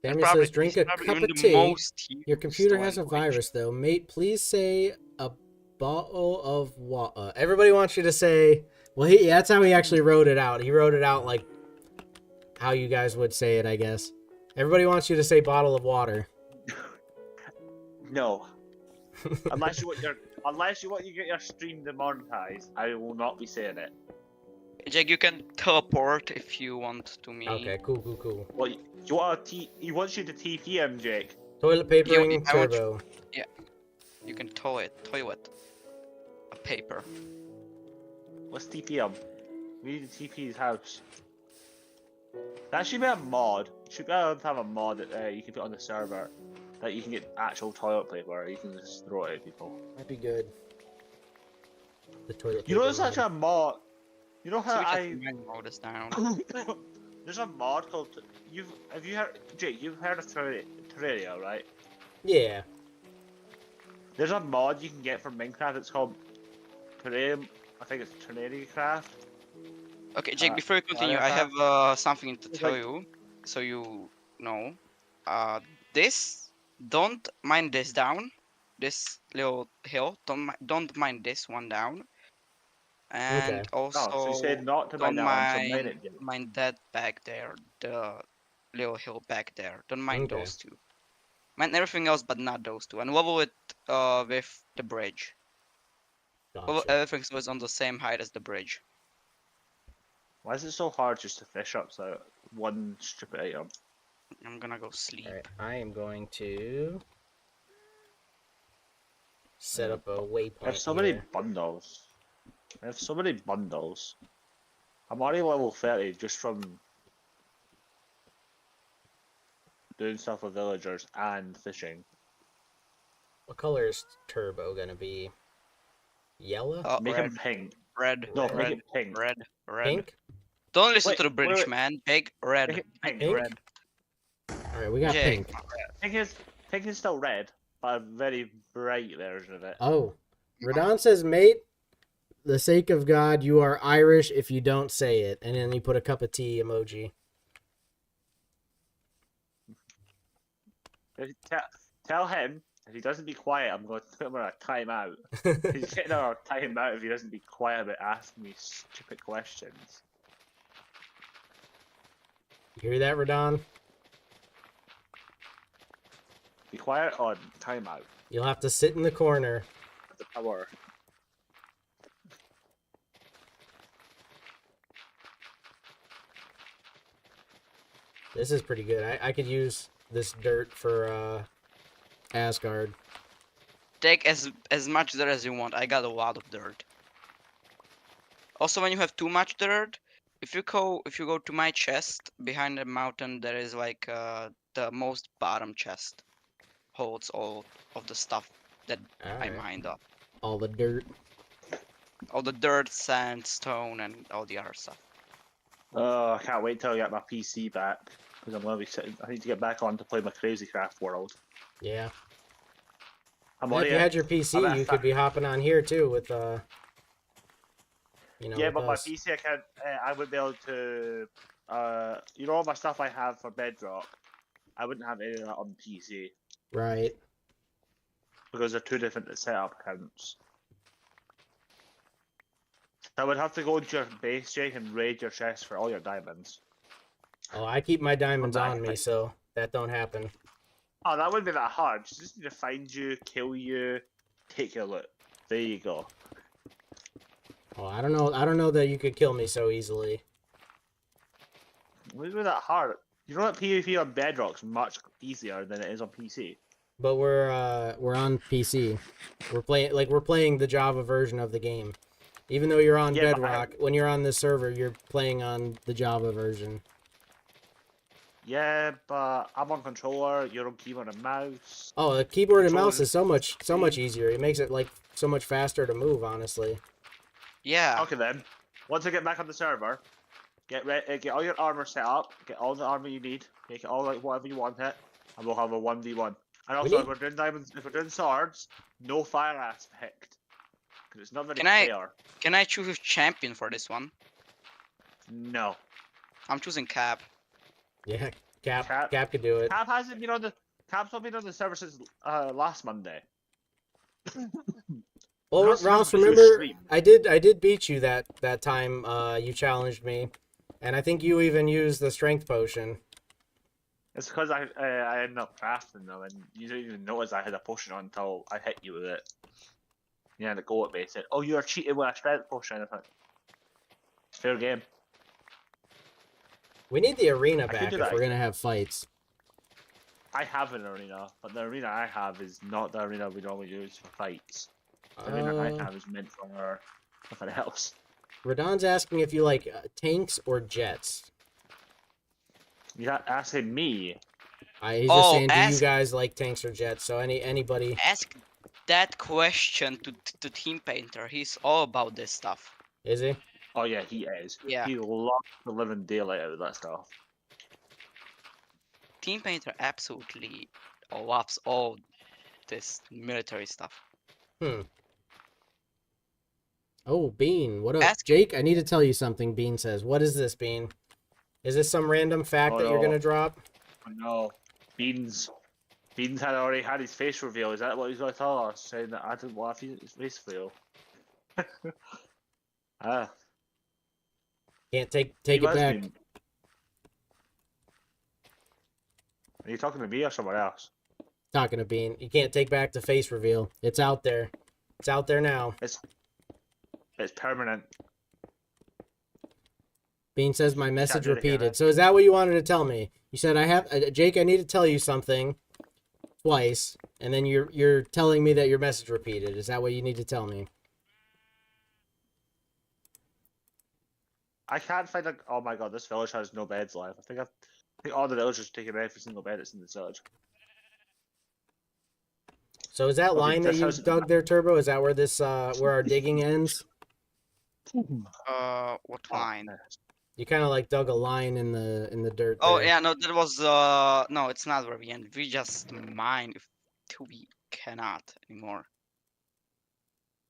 And Daniel says, drink a it's probably cup even of the tea. most Your computer used has a language. virus, though. Mate, please say a bottle of water. Everybody wants you to say... Well, that's how he actually wrote it out. He wrote it out like how you guys would say it, I guess. Everybody wants you to say bottle of water. No. unless you want you get your stream demonetized, I will not be saying it. Jake, you can teleport if you want to me. Okay, cool. Well, you want he wants you to TP him, Jake. Toilet papering I want turbo. You can toilet a paper. Let's TP him. We need to TP his house. That should be a mod. You should be able to have a mod that you can put on the server that you can get actual toilet paper. You can just throw it at people. Might be good. The toilet You know, paper there's such mod. a mod. You know how So we can mode this down. There's a mod called. Have you heard, Jake? You've heard of Terraria, right? Yeah. There's a mod you can get from Minecraft. It's called Terraria. I think it's Terraria Craft. Okay, Jake, before you continue, I have something to tell you, so you know. This, don't mind this down, this little hill. Don't mind this one down, and Okay. also Oh, so you said not to don't mind that one, so mind it, Jake. mind that back there, the little hill back there. Don't mind Okay. those two. Mind everything else, but not those two, and level it with the bridge. Level Gotcha. everything so it's on the same height as the bridge. Why is it so hard just to fish up one stupid item? I'm gonna go sleep. Alright, I am going to set up a waypoint I have so many here. bundles. I'm already level 30 just from doing stuff with villagers and fishing. What color is turbo gonna be? Yellow? Make Red, him pink. red, No, red, make it pink. red. Pink? Don't listen Wait, to the British wait. man. Big red, Make it pink. Pink? red. Alright, we got Jake. pink. Pink is still red, but a very bright version of it. Oh. Radon says, mate, the sake of God, you are Irish if you don't say it. And then he put a cup of tea emoji. Tell him if he doesn't be quiet, I'm going to put him on a timeout. He's getting on a timeout if he doesn't be quiet about asking me stupid questions. You hear that, Radon? Be quiet on timeout. You'll have to sit in the corner. The power. This is pretty good. I could use this dirt for Asgard. Take as much dirt as you want. I got a lot of dirt. Also, when you have too much dirt, if you go to my chest behind the mountain, there is like the most bottom chest holds all of the stuff that I Alright. mined up. All the dirt. All the dirt, sand, stone, and all the other stuff. Oh, I can't wait till I get my PC back. Because I'm going to be sitting. I need to get back on to play my Crazy Craft world. Yeah. I'm If already. you had your PC, you could be hopping on here too with you know. Yeah, with but my us. PC, I can't. I would be able to. You know all my stuff I have for Bedrock. I wouldn't have any of that on PC. Right. because they're two different setup accounts. I would have to go into your base, Jake, and raid your chest for all your diamonds. Oh, I keep my diamonds Not on me, that- so that don't happen. Oh, that wouldn't be that hard. Just need to find you, kill you, take your loot. There you go. Oh, I don't know. I don't know that you could kill me so easily. It wouldn't be that hard. You know that PvP on Bedrock's much easier than it is on PC. But we're on PC. We're playing the Java version of the game. Even though you're on Yeah, but Bedrock, when you're on this server, you're playing on the Java version. Yeah, but I'm on controller, you're on keyboard and mouse. Oh, the keyboard and mouse Controller is so much easier. It makes it like so much faster to move, honestly. Yeah. Okay then. Once I get back on the server, get all your armor set up, get all the armor you need, make it all like whatever you want it, and we'll have a 1v1. And also, if we're doing diamonds, if we're doing swords, no fire aspect, because it's not very fair. Can I choose a champion for this one? No. I'm choosing Cap. Yeah, Cap Cap- could do it. Cap's not been on the server since last Monday. Well, Ross, Ross, remember remember stream. I did beat you that time you challenged me, and I think you even used the strength potion. It's because I ended up crafting them, and you didn't even notice I had a potion on until I hit you with it. You had to go at me and said, "Oh, you are cheating with a strength potion." I thought, fair game. We need the arena I could back do if that. we're gonna have fights. I have an arena, but the arena I have is not the arena we normally use for fights. The arena I have is meant for something else. Radon's asking if you like tanks or jets. You're asking me. He's just saying, do you ask guys like tanks or jets? So anybody. ask that question to Team Painter. He's all about this stuff. Is he? Oh yeah, he is. Yeah. He loves the living daylight out of that stuff. Team Painter absolutely loves all this military stuff. Oh, Bean, what up? Ask- Jake, I need to tell you something, Bean says. What is this, Bean? Is this some random fact Oh, that you're no. gonna drop? Oh no, Beans had already had his face reveal. Is that what he's going to tell us? Saying that I didn't want his face reveal. Ah, Can't take he it was back. Bean. Are you talking to me or someone else? Talking to Bean. You can't take back the face reveal. It's out there. It's out there now. It's permanent. Bean says my message do it again, repeated. man. So is that what you wanted to tell me? You said I have Jake, I need to tell you something twice, and then you're telling me that your message repeated. Is that what you need to tell me? I can't find like. Oh my god, this village has no beds left. I think all the villagers taken every single bed that's in the village. So is that Okay, line that this you house- dug there, Turbo? Is that where this where our digging ends? What Oh, line? nice. You kind of like dug a line in the dirt. Oh there. yeah, no, that was no, it's not where we end. We just mine if till we cannot anymore.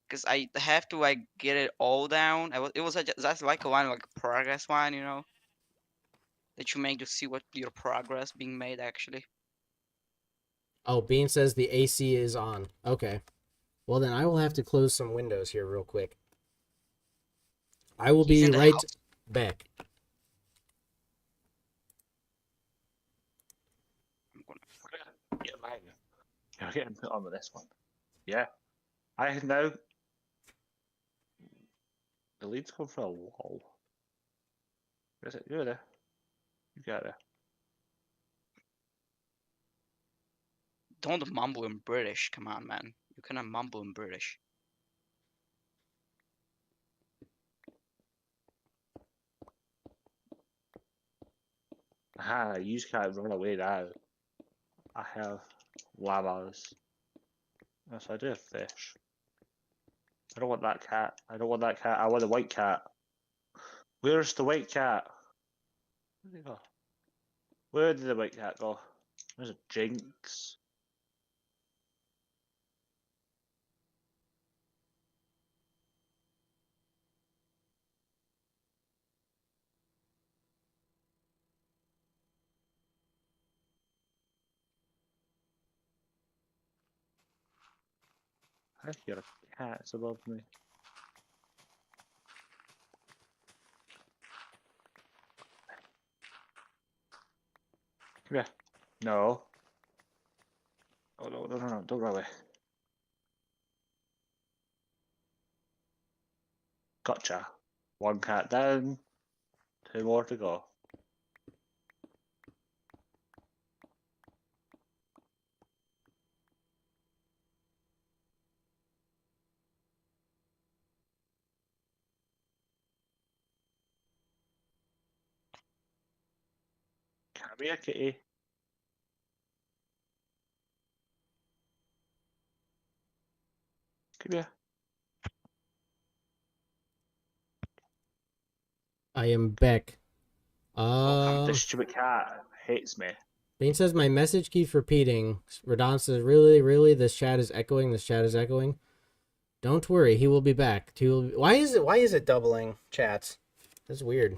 Cause I have to like get it all down. It was that's like a line, like a progress line, you know, that you make to see what your progress being made actually. Oh, Bean says the AC is on. Okay. Well, then I will have to close some windows here real quick. I will He's be in the right house. back. I'm gonna Get mine. Yeah, get him put on with this one. Yeah. I now. The leads come from a wall. Is it? You're there. You got it. Don't mumble in British. Come on, man. You cannot mumble in British. Aha, you can't run away now. I have llamas. Yes, I do have fish. I don't want that cat. I don't want that cat. I want a white cat. Where's the white cat? Where did he go? Where did the white cat go? There's a Jinx. I hear cats above me. Come here. No. Oh no, no, no, no, don't run away. Gotcha. One cat down, two more to go. Come here, kitty. Come here. I am back. This stupid cat hates me. Bean says my message keeps repeating. Radon says, really, this chat is echoing. This chat is echoing. Don't worry, he will be back. Why is it doubling chats? That's weird.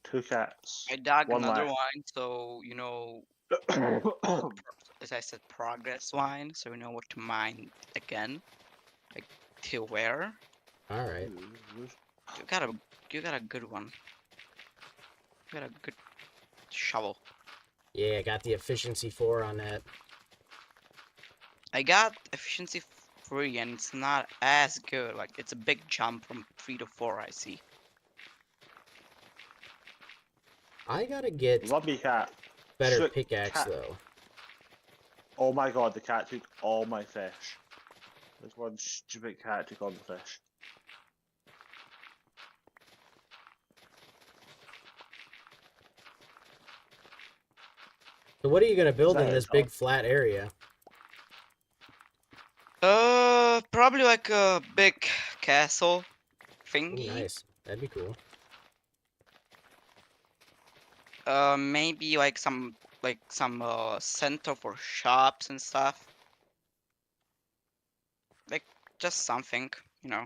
Two cats. I dug One another left. wine, so you know, as I said, progress wine, so we know what to mine again. Like till where? All right. You got a good one. You got a good shovel. Yeah, I got the efficiency 4 on that. I got efficiency 3, and it's not as good. Like it's a big jump from 3 to 4. I see. I gotta get Love me, cat. better Shoot, pickaxe cat. though. Oh my god, the cat took all my fish. This one stupid cat took all the fish. So what are you gonna build that in a this dog? big flat area? Probably like a big castle Ooh, thingy. nice. That'd be cool. Maybe like some center for shops and stuff. Like just something, you know.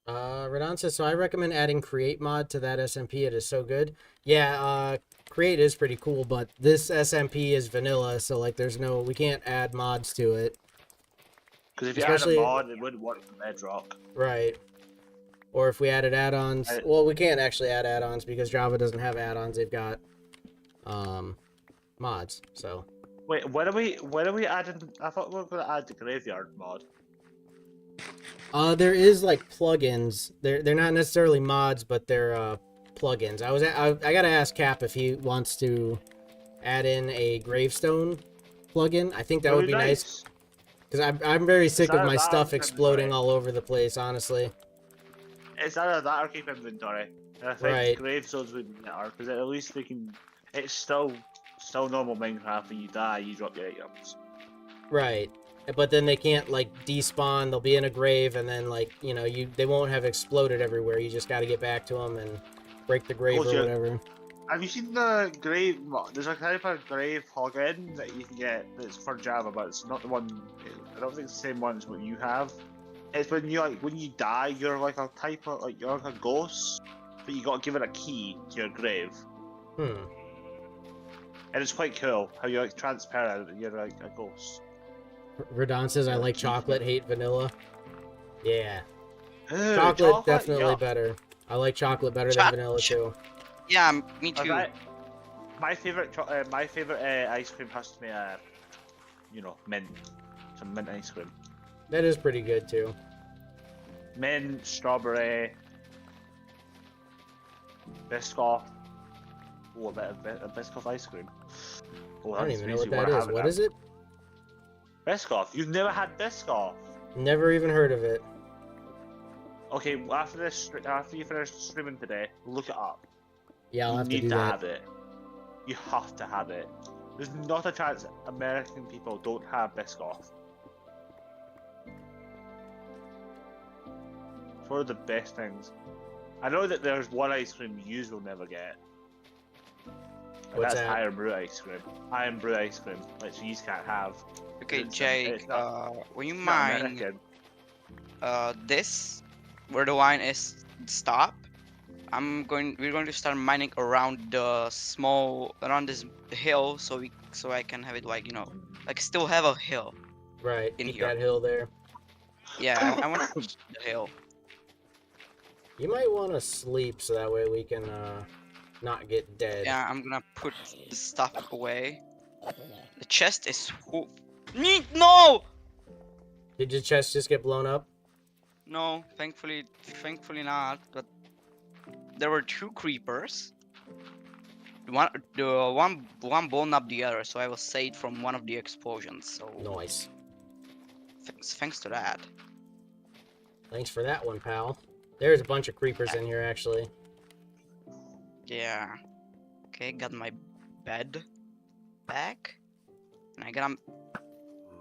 Radon says, so I recommend adding Create mod to that SMP. It is so good. Yeah, Create is pretty cool, but this SMP is vanilla, so like we can't add mods to it. Because if you Especially- add a mod, it wouldn't work from Bedrock. Right. Or if we added add-ons. Well, we can't actually add add-ons because Java doesn't have add-ons. They've got mods, so. Wait, when are we adding? I thought we were going to add the graveyard mod. There is like plugins. They're not necessarily mods, but they're plugins. I gotta ask Cap if he wants to add in a gravestone plugin. I think that would be nice because I'm very sick of my stuff exploding all over the place. Honestly. It's either that or keep inventory. And I think Right. gravestones would be better because at least they can. It's still normal Minecraft. When you die, you drop your items. Right. But then they can't like despawn. They'll be in a grave, and then like they won't have exploded everywhere. You just got to get back to them and break the grave or whatever. Have you seen the grave? There's a type of grave plugin that you can get that's for Java, but it's not the one. I don't think it's the same one as what you have. It's when you die, you're like a type of you're like a ghost, but you got to give it a key to your grave. Hmm. And it's quite cool how you're like transparent and you're like a ghost. Radon says I like chocolate, hate vanilla. Yeah. Ew, Chocolate definitely yuck. better. I like chocolate better than vanilla too. Yeah, me too. My favorite ice cream has to be mint. Some mint ice cream. That is pretty good too. Mint, strawberry, Biscoff. Oh, a bit of Biscoff ice cream. Oh, I don't that's even know what amazing. that is. What is it? Biscoff. You've never had Biscoff? Never even heard of it. Okay, after you finish streaming today, look it up. Yeah, I'll You have to need do to that. have it. You have to have it. There's not a chance American people don't have Biscoff. It's one of the best things. I know that there's one ice cream you will never get. And What's that's that? Iron Brew ice cream. Iron Brew ice cream, which you can't have. Okay, It's Jake. not- When you It's not mine American. this, where the wine is, stop. We're going to start mining around around this hill, so I can have it like like still have a hill Right, in keep here. that hill there. Yeah, I want to the hill. You might want to sleep so that way we can not get dead. Yeah, I'm gonna put the stuff away. The chest is full. No! Did your chest just get blown up? No, thankfully not. But there were two creepers. One blown up the other, so I was saved from one of the explosions. So Nice. thanks to that. Thanks for that one, pal. There's a bunch of creepers in here, actually. Yeah. Okay, got my bed back, and I got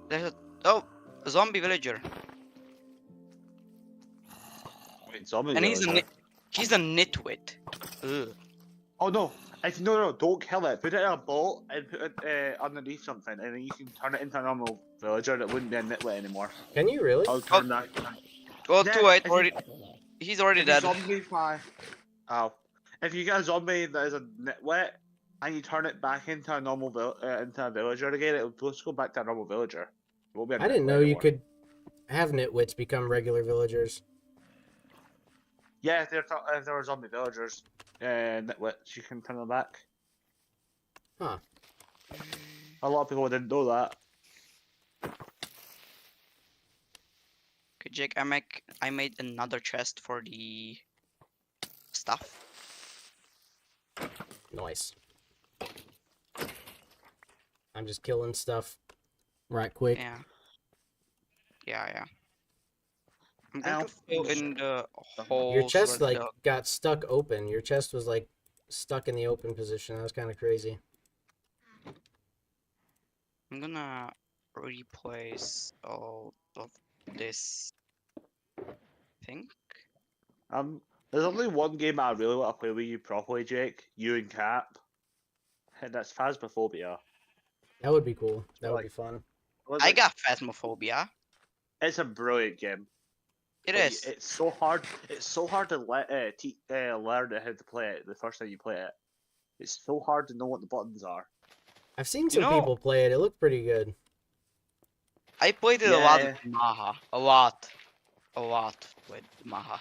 there's a zombie villager, Wait, zombie and villager? he's a nitwit. Ugh. Oh no! No, don't kill it. Put it in a boat and put it underneath something, and then you can turn it into a normal villager, and it wouldn't be a nitwit anymore. Can you really? I'll turn that. Well, Yeah, too late. if Already, he's already If you dead. zombify, if you get a zombie that is a nitwit and you turn it back into a normal into a villager again, it'll just go back to a normal villager. It won't be a I didn't nitwit know you anymore. could have nitwits become regular villagers. Yeah, if there were zombie villagers, nitwits, you can turn them back. Huh. A lot of people didn't know that. Okay, Jake, I made another chest for the stuff. Nice. I'm just killing stuff right quick. Yeah. Yeah. I'm going to fill in the holes. Your chest where like got stuck open. Your chest was like stuck in the open position. That was kind of crazy. I'm gonna replace all of this. Thing. There's only one game I really want to play with you properly, Jake. You and Cap. And that's Phasmophobia. That would be cool. That would Like- be fun. I got phasmophobia. It's a brilliant game. It But is. It's so hard. It's so hard to learn how to play it the first time you play it. It's so hard to know what the buttons are. I've seen You some know- people play it. It looked pretty good. I played it a lot Yeah. with Maha. A lot with Maha.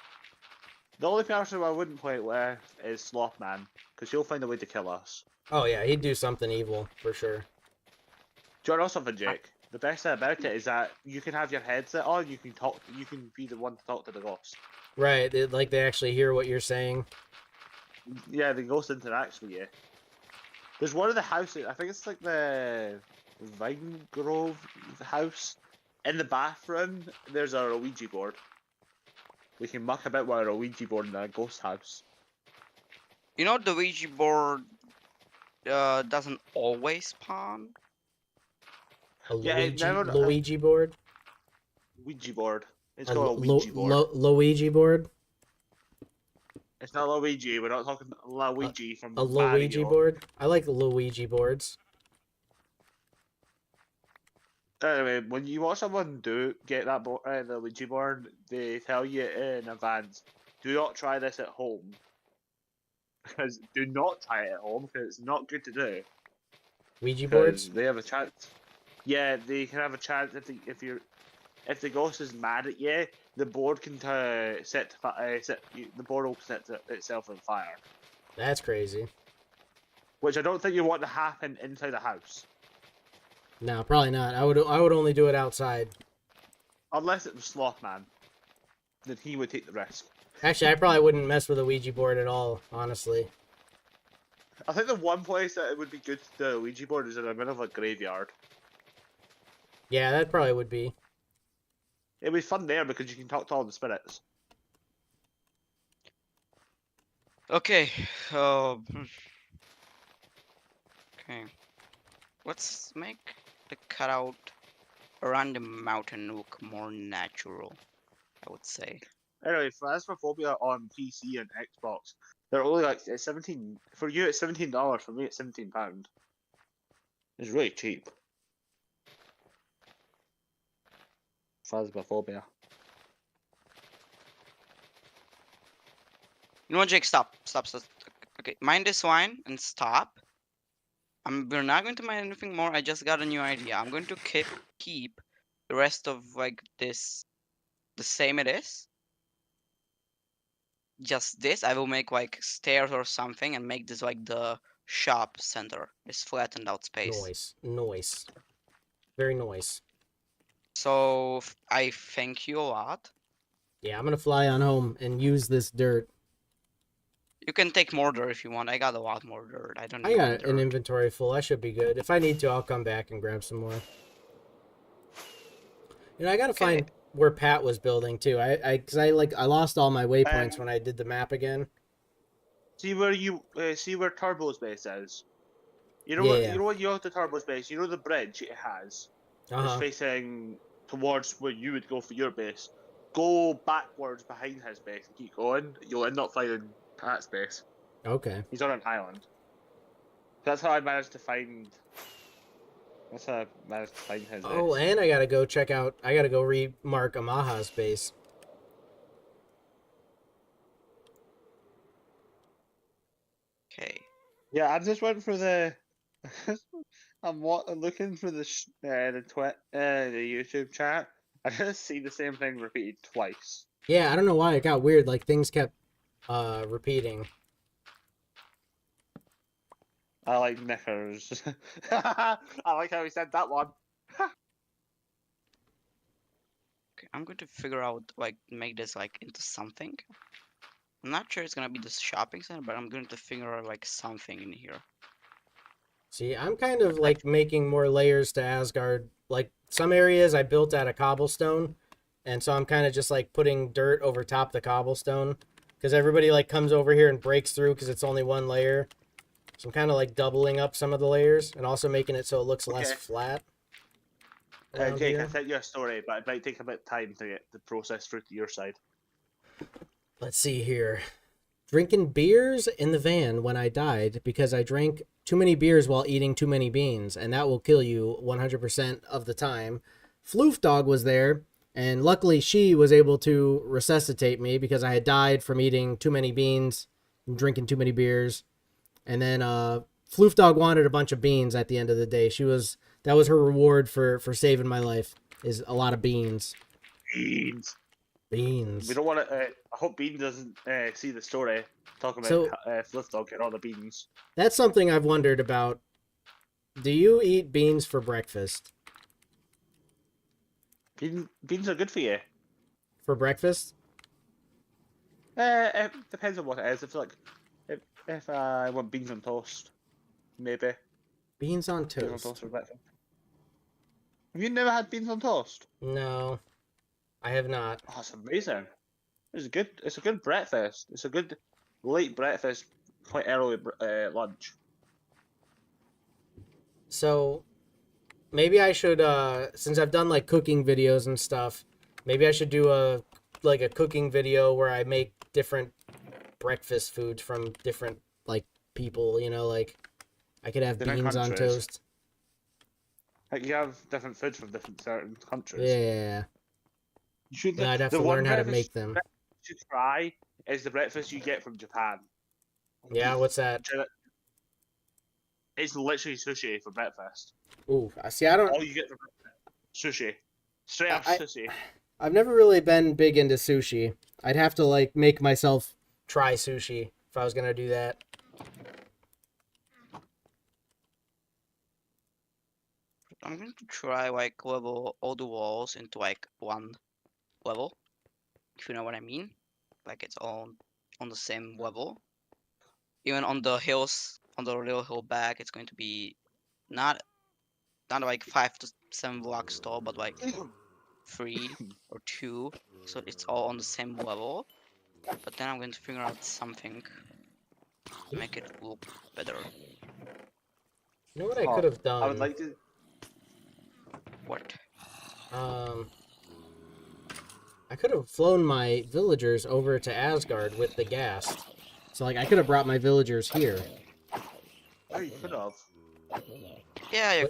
The only person I wouldn't play it with is Slothman, because he'll find a way to kill us. Oh yeah, he'd do something evil for sure. Do you know something, Jake? The best thing about it is that you can have your headset on. You can talk. You can be the one to talk to the ghost. Right, like they actually hear what you're saying. Yeah, the ghost interacts with you. There's one of the houses. I think it's like the Vine Grove house. In the bathroom, there's a Ouija board. We can muck about with a Ouija board in a ghost house. You know the Ouija board doesn't always spawn. A Yeah, it Luigi, never- Luigi board. Ouija board. It's A called a Ouija board. Luigi board. It's not Luigi. We're not talking Luigi from A Luigi Mario. board. I like Luigi boards. Anyway, when you watch someone get that the Ouija board, they tell you in advance, do not try this at home. Because do not try it at home, because it's not good to do. Ouija Because boards. they have a chance. Yeah, they can have a chance if the ghost is mad at you, the board can the board will set itself on fire. That's crazy. Which I don't think you want to happen inside the house. No, probably not. I would only do it outside. Unless it was Slothman. Then he would take the risk. Actually, I probably wouldn't mess with a Ouija board at all, honestly. I think the one place that it would be good to do a Ouija board is in the middle of a graveyard. Yeah, that probably would be. It'd be fun there because you can talk to all the spirits. Okay. Okay. Let's make the cutout around the mountain look more natural, I would say. Anyway, Phasmophobia on PC and Xbox, they're only like it's 17 for you. It's $17. For me, it's £17. It's really cheap. Phasmophobia. know what, Jake? Stop. Okay, mind this wine and stop. We're not going to mine anything more. I just got a new idea. I'm going to keep the rest of like this the same it is. Just this. I will make like stairs or something and make this like the shop center. This flattened out space. Noise. Very nice. So I thank you a lot. Yeah, I'm gonna fly on home and use this dirt. You can take more dirt if you want. I got a lot more dirt. I don't I need got dirt. an inventory full. I should be good. If I need to, I'll come back and grab some more. You know, I gotta find where Pat was building too. I lost all my waypoints when I did the map again. See where Turbo's base is. You know Yeah. you know what you have the Turbo's base. You know the bridge it has. It's facing towards where you would go for your base. Go backwards behind his base and keep going. You'll end up finding Pat's base. Okay. He's on an island. That's how I managed to find. That's how I managed to find his base. Oh, and I gotta go check out. I gotta go remark Amaha's base. Okay. Yeah, I just went for the. I'm looking for the YouTube chat. I just see the same thing repeated twice. Yeah, I don't know why it got weird. Like things kept repeating. I like knickers. I like how he said that one. Okay, I'm going to figure out like make this like into something. I'm not sure it's gonna be the shopping center, but I'm going to figure out like something in here. See, I'm kind of like making more layers to Asgard. Like some areas I built out of cobblestone, and so I'm kind of just like putting dirt over top the cobblestone because everybody like comes over here and breaks through because it's only one layer. So I'm kind of like doubling up some of the layers and also making it so it looks less flat. Jake, I sent you a story, but it might take a bit of time to get the process through to your side. Let's see here. Drinking beers in the van when I died because I drank too many beers while eating too many beans, and that will kill you 100% of the time. Floof Dog was there, and luckily she was able to resuscitate me because I had died from eating too many beans and drinking too many beers. And then Floof Dog wanted a bunch of beans at the end of the day. That was her reward for saving my life, is a lot of beans. Beans. Beans. We don't want to. I hope Bean doesn't see the story talking about Floof Dog getting all the beans. That's something I've wondered about. Do you eat beans for breakfast? Beans are good for you. For breakfast? It depends on what it is. If I want beans on toast, maybe. Beans on Beans on toast. toast for breakfast. Have you never had beans on toast? No, I have not. Oh, it's amazing. It's a good breakfast. It's a good late breakfast, quite early lunch. So, maybe I should, since I've done like cooking videos and stuff, maybe I should do a cooking video where I make different breakfast foods from different like people. You know, like I could have Different beans on countries. toast. Like you have different foods from different certain countries. Yeah. You should. And I'd have the to one learn how to breakfast make them. you should try is the breakfast you get from Japan. Yeah, what's that? It's literally sushi for breakfast. Ooh, see, I don't. All you get for breakfast, sushi. Straight up sushi. I've never really been big into sushi. I'd have to like make myself try sushi if I was gonna do that. I'm going to try like level all the walls into like one level, if you know what I mean. Like it's all on the same level. Even on the hills, on the little hill back, it's going to be not like 5 to 7 blocks tall, but like 3 or 2. So it's all on the same level. But then I'm going to figure out something to make it look better. You know what I could have done? I would like to. What? I could have flown my villagers over to Asgard with the gas. So like I could have brought my villagers here. Oh, you could have. Yeah, you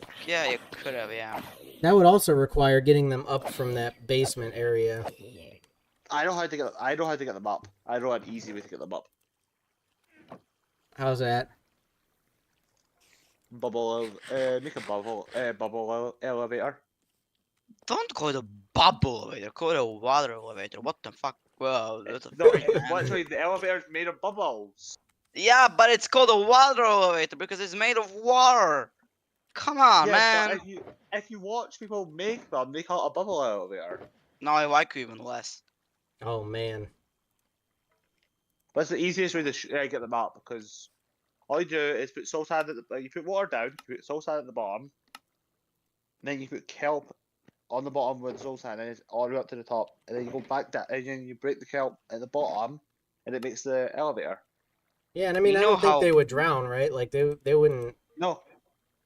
could have, yeah. That would also require getting them up from that basement area. I know how to get them up. I know an easy way to get them up. How's that? Make a bubble elevator. Don't call it a bubble elevator. Call it a water elevator. What the fuck? Well, that's a No, freak, man. literally the elevator's made of bubbles. Yeah, but it's called a water elevator because it's made of water. Come on, Yeah, man. but if you watch people make them, they call it a bubble elevator. Now I like you even less. Oh man. That's the easiest way to get them up because all you do is put soul sand at you put water down, you put soul sand at the bottom, then you put kelp on the bottom with soul sand, and it's all the way up to the top, and then you go back down, and then you break the kelp at the bottom, and it makes the elevator. Yeah, and I mean, You I know don't think how- they would drown, right? Like they wouldn't. No,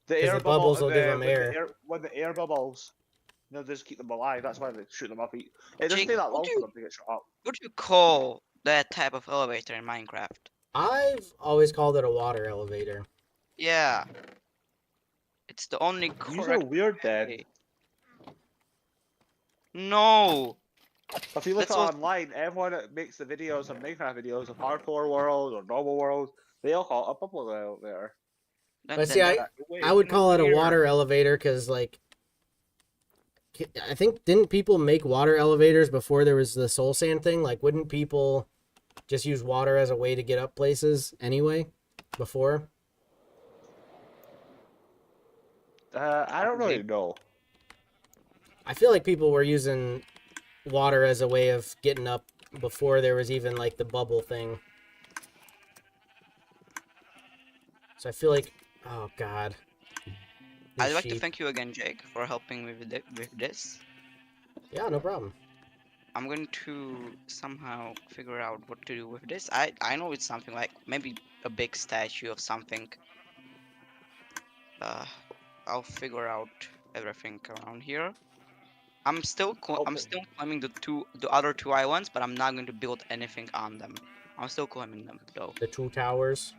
the 'Cause air the bubbles bubble, will give them when air. when the air bubbles, they just keep them alive. That's why they shoot them up. It doesn't Jake, take that what long do for you- them to get shot up. What do you call that type of elevator in Minecraft? I've always called it a water elevator. Yeah. It's the only You're correct weird then. way. No. If you look That's at what- online, everyone that makes the videos of Minecraft videos of hardcore world or normal world, they all call it a bubble elevator. But see, I would call it a water elevator because, like, I think didn't people make water elevators before there was the soul sand thing? Like, wouldn't people just use water as a way to get up places anyway? Before? I don't really know. I feel like people were using water as a way of getting up before there was even like the bubble thing. So I feel like, oh god. I'd These like to sheep. thank you again, Jake, for helping me with this. Yeah, no problem. I'm going to somehow figure out what to do with this. I know it's something like maybe a big statue of something. I'll figure out everything around here. I'm still climbing the other two islands, but I'm not going to build anything on them. I'm still climbing them though. The two towers.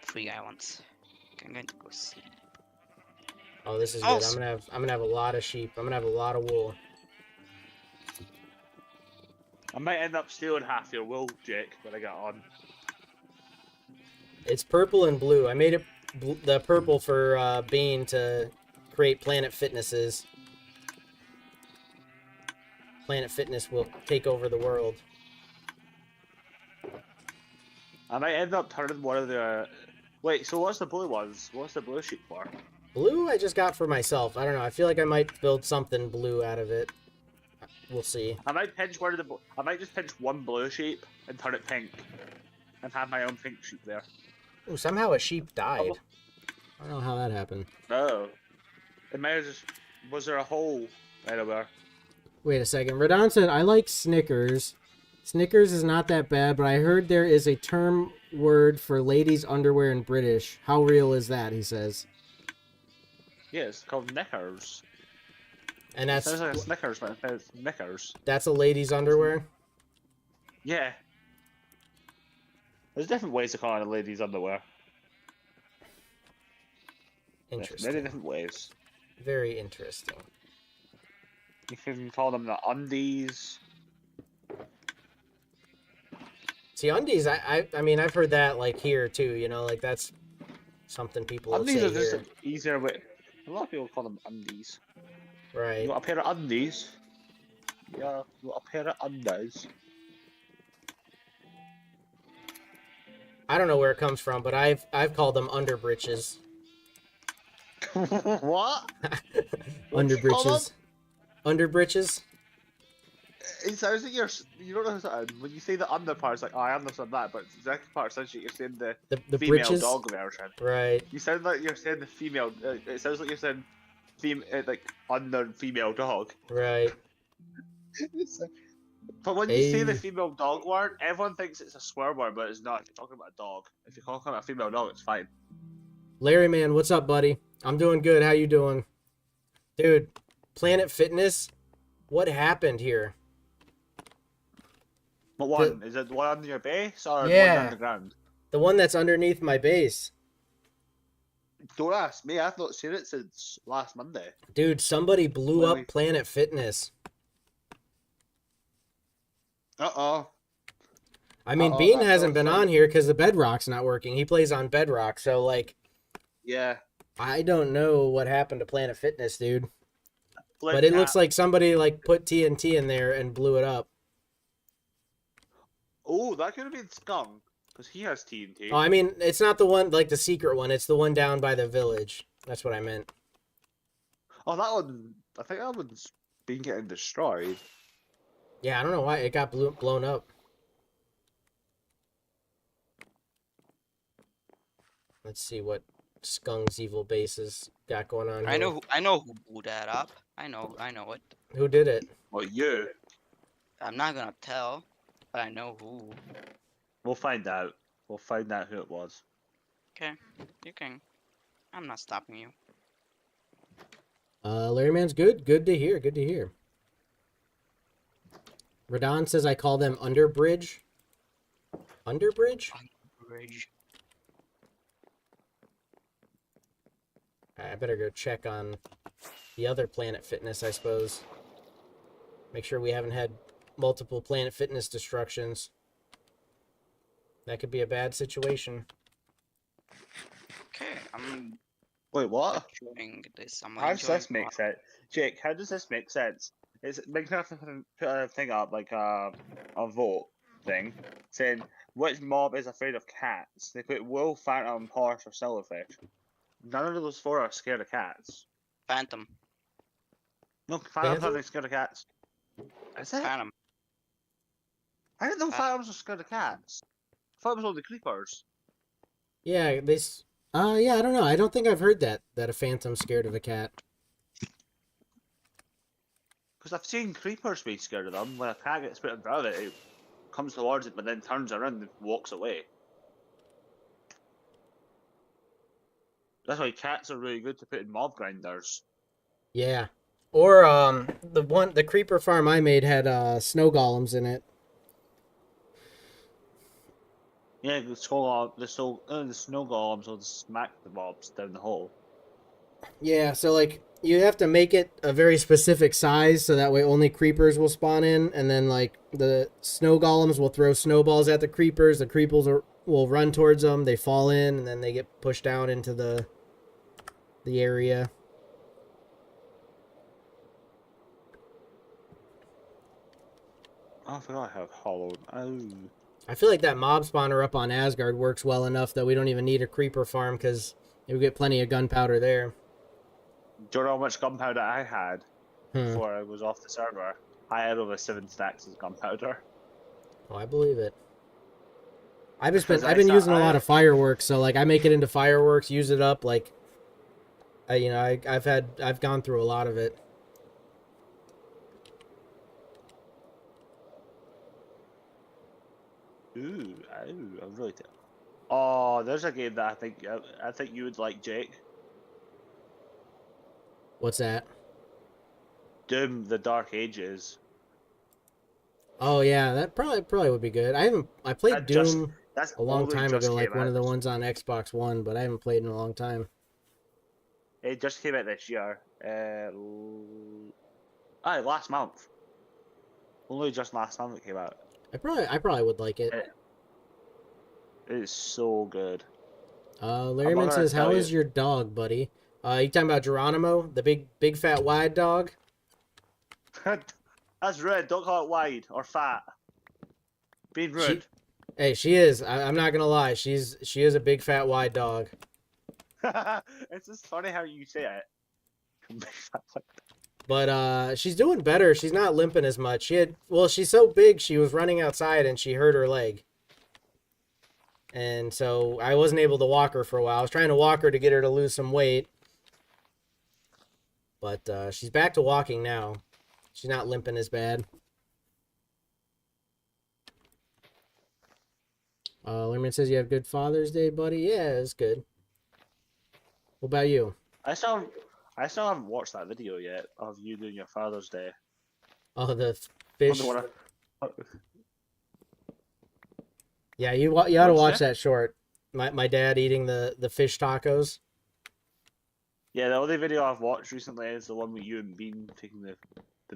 3 islands. Okay, I'm going to go see. Oh, this is good. Also- I'm gonna have a lot of sheep. I'm gonna have a lot of wool. I might end up stealing half your wool, Jake, when I get on. It's purple and blue. I made it the purple for Bean to create Planet Fitnesses. Planet Fitness will take over the world. I might end up turning one of the. Wait, so what's the blue ones? What's the blue sheep for? Blue I just got for myself. I don't know. I feel like I might build something blue out of it. We'll see. I might pinch one of the. I might just pinch one blue sheep and turn it pink, and have my own pink sheep there. Ooh, somehow a sheep died. I don't know how that happened. No, it might have just. Was there a hole anywhere? Wait a second. Radon said, I like Snickers. Snickers is not that bad, but I heard there is a term word for ladies' underwear in British. How real is that, he says. Yeah, it's called knickers. And It sounds like a Snickers, but it says knickers. that's a lady's underwear? Yeah. There's different ways to call it a lady's underwear. There's Interesting. many different ways. Very interesting. You can call them the undies. See, undies, I mean, I've heard that, like, here, too, you know? Like, that's something people will Undies say are just here. an easier way. A lot of people call them undies. Right. You want a pair of undies? Yeah, you want a pair of undies. I don't know where it comes from, but I've called them underbritches. What? What do you call them? Underbritches. Underbritches? It sounds like you don't know how to sound. When you say the under part, it's like, oh, I understand that, but the second part sounds like you're saying the The female britches? dog version. Right. You sound like you're saying the female. It sounds like you're saying like under female dog. Right. But when you say the Hey. female dog word, everyone thinks it's a swear word, but it's not. If you're talking about a dog, if you're talking about a female dog, it's fine. Larry, man, what's up, buddy? I'm doing good. How you doing? Dude, Planet Fitness? What happened here? But one is it the one under your base or Yeah. one underground? The one that's underneath my base. Don't ask me. I've not seen it since last Monday. Dude, somebody blew Really? up Planet Fitness. Uh oh. I mean, Uh-oh, Bean that hasn't been feels on like- here because the bedrock's not working. He plays on bedrock, so like, Yeah. I don't know what happened to Planet Fitness, dude. Flip But it looks cat. like somebody like put TNT in there and blew it up. Oh, that could have been Skunk, because he has TNT. Oh, I mean, it's not the one like the secret one. It's the one down by the village. That's what I meant. Oh, that one. I think that one's been getting destroyed. Yeah, I don't know why it got blown up. Let's see what Skunk's evil bases got going on I here. know who blew that up. I know it. Who did it? Well, you. I'm not gonna tell, but I know who. We'll find out. We'll find out who it was. Okay, you can. I'm not stopping you. Larry Man's good. Good to hear. Good to hear. Radon says I call them underbridge. Underbridge? Bridge. I better go check on the other Planet Fitness, I suppose. Make sure we haven't had multiple Planet Fitness destructions. That could be a bad situation. Okay, I'm Wait, what? enjoying this. I'm How does enjoying this make sense? Jake, how does this make sense? It's Minecraft put a thing up, like a vote thing, saying which mob is afraid of cats. They put wolf, phantom, horse, or silverfish. None of those four are scared of cats. Phantom. No, phantom's Phantom? not scared of cats. Is it? Phantom. I didn't know Phan- phantoms were scared of cats. I thought it was all the creepers. Yeah, yeah, I don't know. I don't think I've heard that a phantom's scared of a cat. Because I've seen creepers being scared of them. When a cat gets put in front of it, it comes towards it, but then turns around and walks away. That's why cats are really good to put in mob grinders. Yeah. Or the creeper farm I made had snow golems in it. Yeah, the snow golems will smack the mobs down the hole. Yeah, so like you have to make it a very specific size so that way only creepers will spawn in, and then like the snow golems will throw snowballs at the creepers. The creepers will run towards them. They fall in, and then they get pushed down into the area. Oh, I forgot I have hollowed. Oh. I feel like that mob spawner up on Asgard works well enough that we don't even need a creeper farm because we get plenty of gunpowder there. Do you know how much gunpowder I had Hmm. before I was off the server? I had over 7 stacks of gunpowder. Oh, I believe it. I've Because been using a lot of fireworks, so like I make it into fireworks, use it up. Like, I've gone through a lot of it. Ooh, I'm really. Oh, there's a game that I think you would like, Jake. What's that? Doom: The Dark Ages. Oh yeah, that probably would be good. I played That just- Doom That's a long only time just ago, like came one of out. the ones on Xbox One, but I haven't played in a long time. It just came out this year. Last month. Only just last month it came out. I probably would like it. It is so good. Larryman gonna says, tell "How you- is your dog, buddy?" You talking about Geronimo, the big fat wide dog? That's rude. Don't call it wide or fat. Being rude. Hey, she is. I'm not gonna lie. She is a big fat wide dog. It's just funny how you say it. But she's doing better. She's not limping as much. She's so big. She was running outside and she hurt her leg. And so I wasn't able to walk her for a while. I was trying to walk her to get her to lose some weight. But she's back to walking now. She's not limping as bad. Lerman says you have good Father's Day, buddy. Yeah, it's good. What about you? I still haven't watched that video yet of you doing your Father's Day. Oh, the fish. I wonder what Yeah, you ought to What's watch that? that short. My dad eating the fish tacos. Yeah, the only video I've watched recently is the one with you and Bean taking the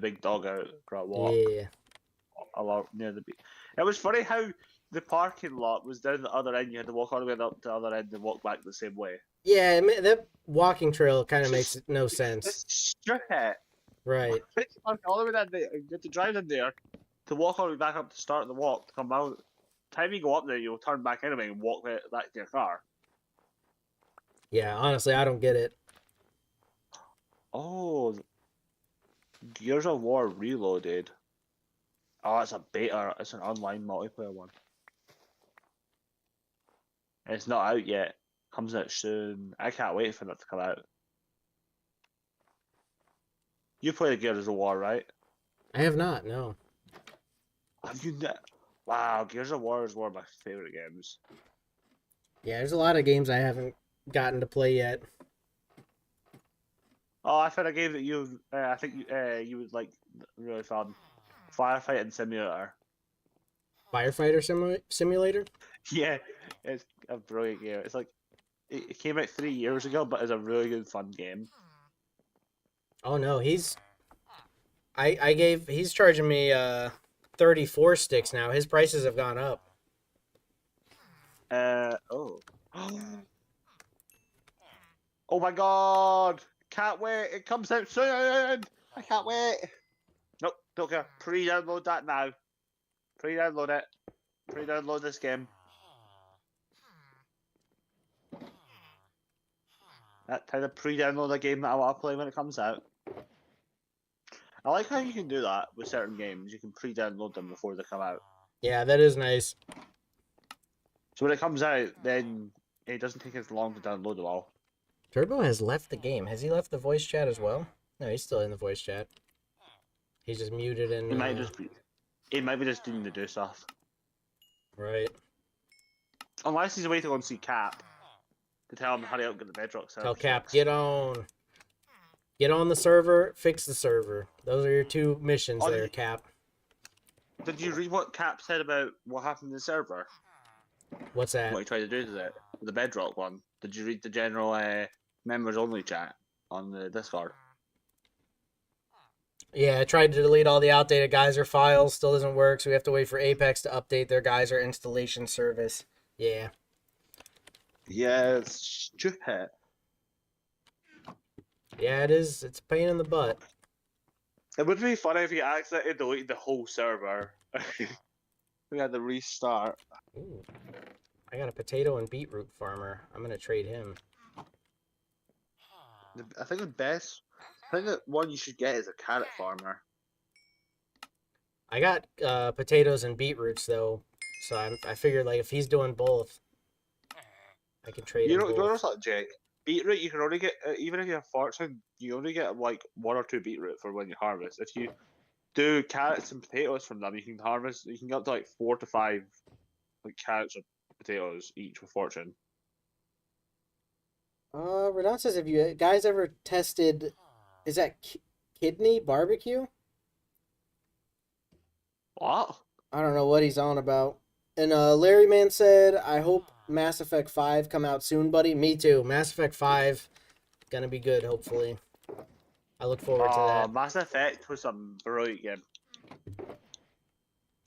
big dog out for a walk Yeah. along near the beach. It was funny how the parking lot was down the other end. You had to walk all the way up to the other end and walk back the same way. Yeah, that walking trail kind of makes no sense. Just strip it. Right. All the way down there. You have to drive in there to walk all the way back up to start the walk to come out. Time you go up there, you'll turn back anyway and walk back to your car. Yeah, honestly, I don't get it. Oh, Gears of War Reloaded. Oh, it's a beta. It's an online multiplayer one. It's not out yet. Comes out soon. I can't wait for that to come out. You played Gears of War, right? I have not, no. Have you? Wow, Gears of War is one of my favorite games. Yeah, there's a lot of games I haven't gotten to play yet. Oh, I found a game that I think you would like really fun. Firefighting Simulator. Firefighter Simulator? Yeah, it's a brilliant game. It's like it came out 3 years ago, but it's a really good fun game. Oh no, he's charging me 34 sticks now. His prices have gone up. Oh. Oh my god! Can't wait! It comes out soon! I can't wait! Nope, don't care. Pre-download that now. Pre-download it. Pre-download this game. That kind of pre-download a game that I want to play when it comes out. I like how you can do that with certain games. You can pre-download them before they come out. Yeah, that is nice. So when it comes out, then it doesn't take as long to download them all. Turbo has left the game. Has he left the voice chat as well? No, he's still in the voice chat. He's just muted and... He might be just needing to do stuff. Right. Unless he's waiting to go and see Cap. To tell him hurry up and get the bedrock server. Tell Cap, fixed. get on. Get on the server, fix the server. Those are your two missions there, Cap. Did you read what Cap said about what happened in the server? What's that? What he tried to do to it? The bedrock one. Did you read the general members only chat on the Discord? Yeah, I tried to delete all the outdated geyser files. Still doesn't work, so we have to wait for Apex to update their geyser installation service. Yeah. Yeah, it's stupid. Yeah, it is. It's a pain in the butt. It would be funny if you accidentally deleted the whole server. We had to restart. Ooh. I got a potato and beetroot farmer. I'm going to trade him. I think the one you should get is a carrot farmer. I got potatoes and beetroots, though. So I figured, like, if he's doing both, I can trade him both. You know something, Jake? Beetroot, you can only get, even if you have fortune, you only get like 1 or 2 beetroot for when you harvest. If you do carrots and potatoes from them, you can get up to like 4 to 5 like carrots or potatoes each with fortune. Renan says, have you guys ever tested, is that kidney barbecue? What? I don't know what he's on about. And Larry Man said, I hope Mass Effect 5 come out soon, buddy. Me too. Mass Effect 5 gonna be good, hopefully. I look forward to that. Mass Effect was a brilliant game.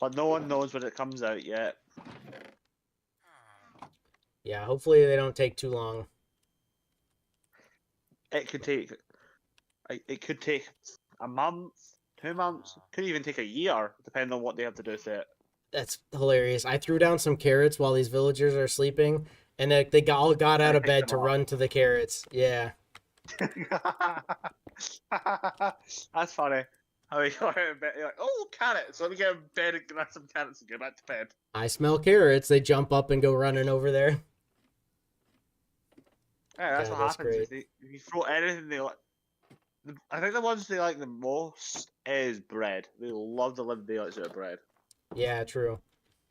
But no one knows when it comes out yet. Yeah, hopefully they don't take too long. It could take a month, 2 months, could even take a year, depending on what they have to do to it. That's hilarious. I threw down some carrots while these villagers are sleeping, and they all got out of bed to run to the carrots. Yeah. That's funny. How you got out of bed, you're like, oh, carrots, let me get in bed and grab some carrots and go back to bed. I smell carrots. They jump up and go running over there. Yeah, that's Yeah, what that's happens. great. If you throw anything they like. I think the ones they like the most is bread. They love the living daylights out of bread. Yeah, true.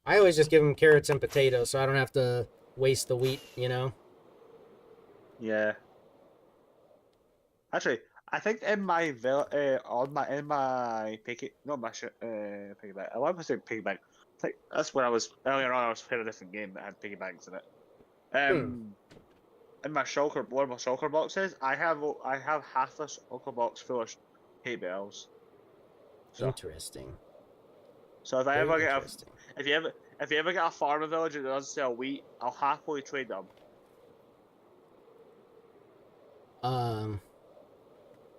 I always just give them carrots and potatoes, so I don't have to waste the wheat, you know? Yeah. Actually, I think in my piggy, not my piggy bank. I want to say piggy bank. I think that's when I was earlier on. I was playing a different game that had piggy banks in it. In my shulker, one of my shulker boxes, I have half a shulker box full of hay bales. So Interesting. if I Very ever get interesting. if If you ever get a farmer villager that does sell wheat, I'll happily trade them.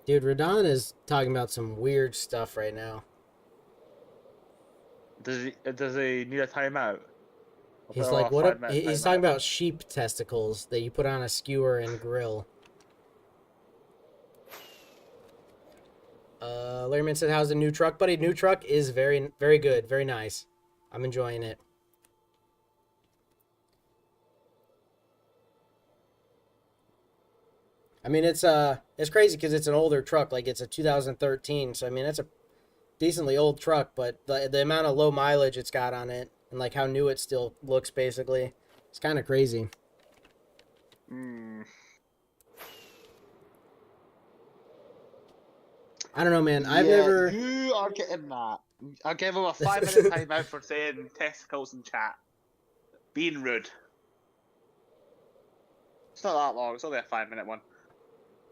Dude, Radon is talking about some weird stuff right now. Does he need a timeout? I'll He's put him on like, a what up? 5-minute He's timeout. talking about sheep testicles that you put on a skewer and grill. Learman said, how's the new truck, buddy? New truck is very, very good. Very nice. I'm enjoying it. I mean, it's crazy because it's an older truck. Like, it's a 2013. So, I mean, it's a decently old truck, but the amount of low mileage it's got on it and, like, how new it still looks, basically, it's kind of crazy. I don't know, man. I've never... You are getting that. I'll give him a 5-minute timeout for saying testicles in chat. Being rude. It's not that long. It's only a 5-minute one.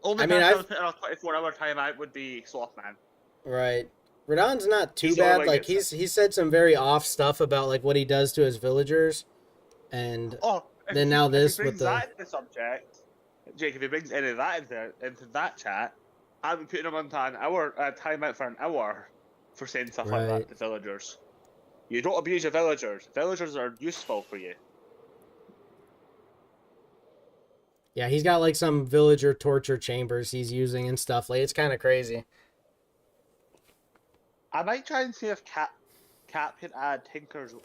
Only time I would put on a 24-hour timeout would be Slothman. Right. Radon's not too He's bad. always Like, he said some very off stuff about, like, what he does to his villagers. And then now this with the... If he brings that into the subject, Jake, if he brings any of that into that chat, I'll be putting him on an hour, timeout for an hour for saying stuff like that to villagers. You don't abuse your villagers. Villagers are useful for you. Yeah, he's got, like, some villager torture chambers he's using and stuff. Like, it's kind of crazy. I might try and see if Cap can add Tinker's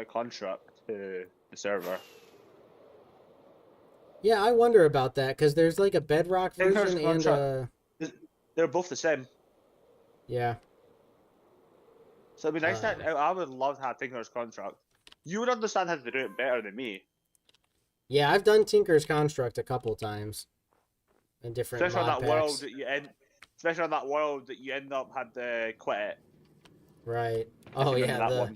construct to the server. Yeah, I wonder about that, because there's, like, a Bedrock version and a... They're both the same. Yeah. So it'd be nice to... I would love to have Tinker's construct. You would understand how to do it better than me. Yeah, I've done Tinker's Construct a couple times. In different especially mod on that packs. world that you especially on that world that you end up had to quit it. Right. Oh, yeah,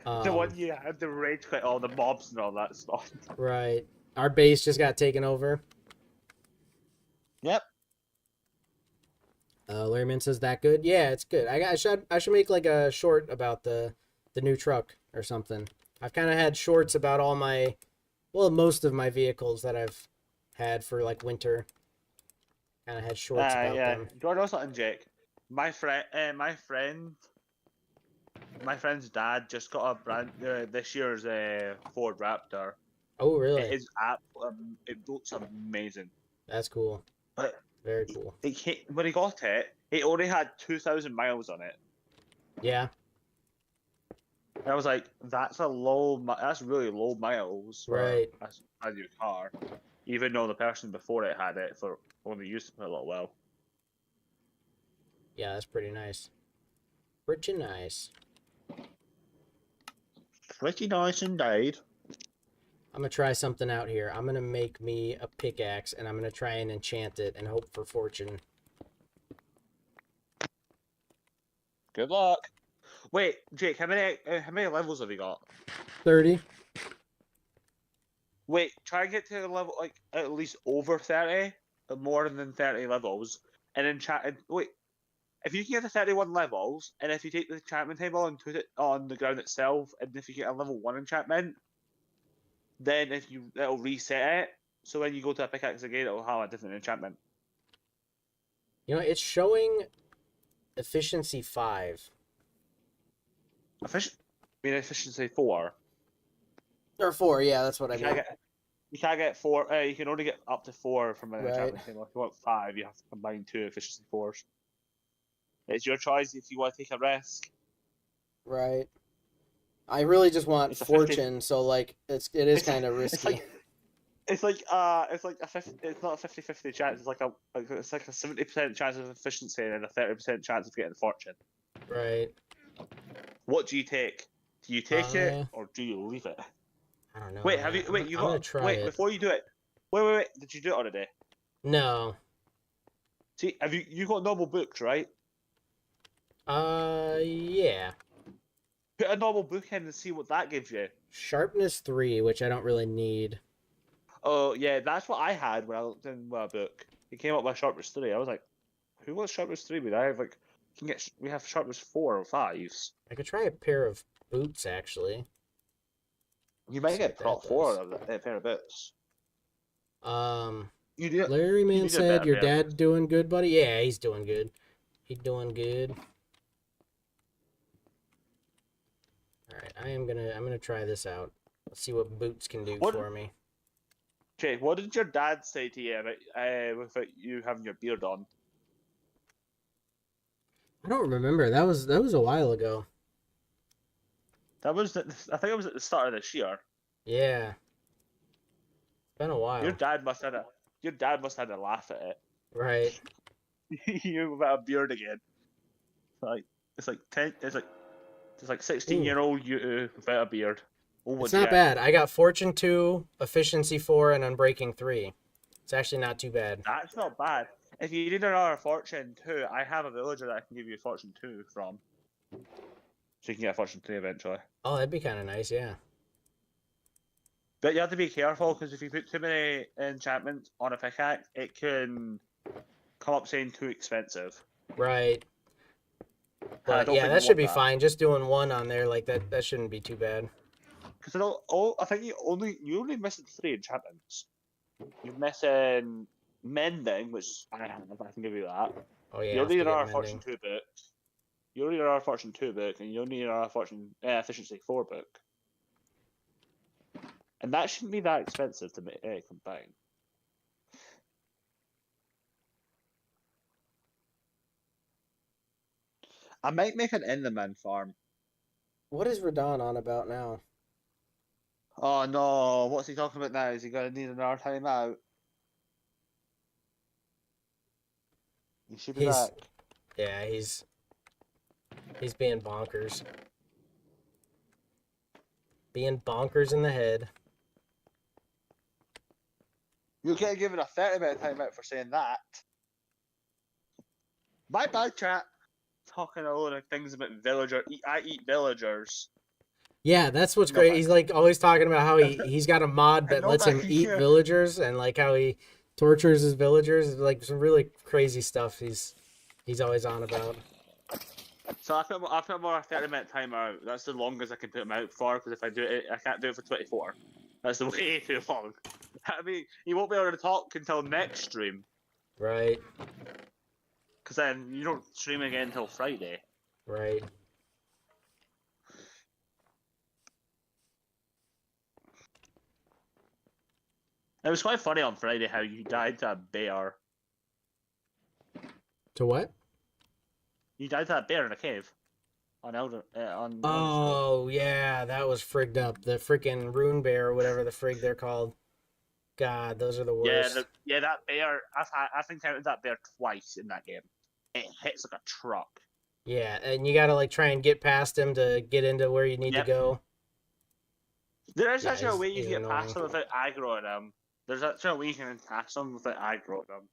the one you had to rage quit all the mobs and all that stuff. Right. Our base just got taken over. Yep. Larryman says, that good? Yeah, it's good. I should make, like, a short about the new truck or something. I've kind of had shorts about all my... Well, most of my vehicles that I've had for, like, winter. Kind of had shorts about them. Do you want to know something, Jake? My friend's dad just got a brand this year's Ford Raptor. Oh, really? It is it looks amazing. That's cool. But very cool. When he got it, it only had 2,000 miles on it. Yeah. And I was like, that's really low miles for a new car. Even though the person before it had it for only used it for a little while. Yeah, that's pretty nice. Pretty nice. Pretty nice indeed. I'm gonna try something out here. I'm gonna make me a pickaxe and I'm gonna try and enchant it and hope for fortune. Good luck. Wait, Jake, how many levels have you got? 30. Wait, try and get to a level like at least over 30, more than 30 levels, and then wait. If you can get to 31 levels, and if you take the enchantment table and put it on the ground itself, and if you get a level 1 enchantment, then it'll reset it. So when you go to a pickaxe again, it'll have a different enchantment. You know, it's showing efficiency 5. Efficiency 4. Or 4, yeah, that's what I mean. You can't get 4. You can only get up to 4 from an enchantment table. If you want 5, you have to combine 2 efficiency 4s. It's your choice if you want to take a risk. Right. I really just want fortune, so like it is kind of risky. It's not a 50-50 chance. It's like a 70% chance of efficiency and a 30% chance of getting fortune. Right. What do you take? Do you take it or do you leave it? I don't know. Wait, before you do it. Wait. Did you do it already? No. See, have you got normal books, right? Yeah. Put a normal book in and see what that gives you. Sharpness 3, which I don't really need. Oh, yeah, that's what I had when I looked in my book. It came up with Sharpness 3. I was like, who was Sharpness 3 with? We have Sharpness 4 or 5s. I could try a pair of boots, actually. You might See get what that prop does. 4 of a pair of boots. You do. Larry Man need a said, better "Your pair of dad doing good, buddy?" Yeah, he's doing good. He's doing good. All right, I'm gonna try this out. Let's see what boots can do What- for me. Okay, what did your dad say to you about without you having your beard on? I don't remember. That was a while ago. I think it was at the start of this year. Yeah, been a while. Your dad must have had a laugh at Right. it. You without a beard again. It's like 16-year-old you without a beard. Oh, It's not bad. I got Fortune 2, Efficiency 4, and Unbreaking 3. It's actually not too bad. That's not bad. If you need another Fortune 2, I have a villager that I can give you a Fortune 2 from. So you can get a Fortune 3 eventually. Oh, that'd be kind of nice, yeah. But you have to be careful, because if you put too many enchantments on a pickaxe, it can come up saying too expensive. Right. But don't yeah, think that you should want be that. fine. Just doing one on there like that shouldn't be too bad. Because I think you only missing 3 enchantments. You're missing mending, which I can give you that. Oh yeah. You'll I have to need get another Fortune mending. 2 book. You'll need another Fortune 2 book, and you'll need another Fortune Efficiency 4 book. And that shouldn't be that expensive to combine. I might make an Enderman farm. What is Radon on about now? Oh no, what's he talking about now? Is he gonna need another time out? He should be back. Yeah, he's being bonkers. Being bonkers in the head. You get given a 30-minute time out for saying that. My bad, chat. Talking a load of things about I eat villagers. Yeah, that's what's No, great. but- He's like always talking about how he's got a mod that No, lets him but- eat yeah. villagers and like how he tortures his villagers. Like some really crazy stuff he's always on about. So I put more a 30-minute timer out. That's the longest I can put him out for, because if I do it, I can't do it for 24. That's the way too long. I mean, you won't be able to talk until next stream, Right, because then you don't stream again until Friday. right. It was quite funny on Friday how you died to a bear. To what? You died to a bear in a cave. On Elder. On. Elder Scrolls. Oh yeah, that was frigged up. The freaking rune bear or whatever the frig they're called. God, those are the worst. That bear. I've encountered that bear twice in that game. It hits like a truck. Yeah, and you gotta like try and get past him to get into where you need Yep. to go. There is Yeah, actually a way you he's can get past them annoying. without aggroing them. There's actually a way you can pass them without aggroing them.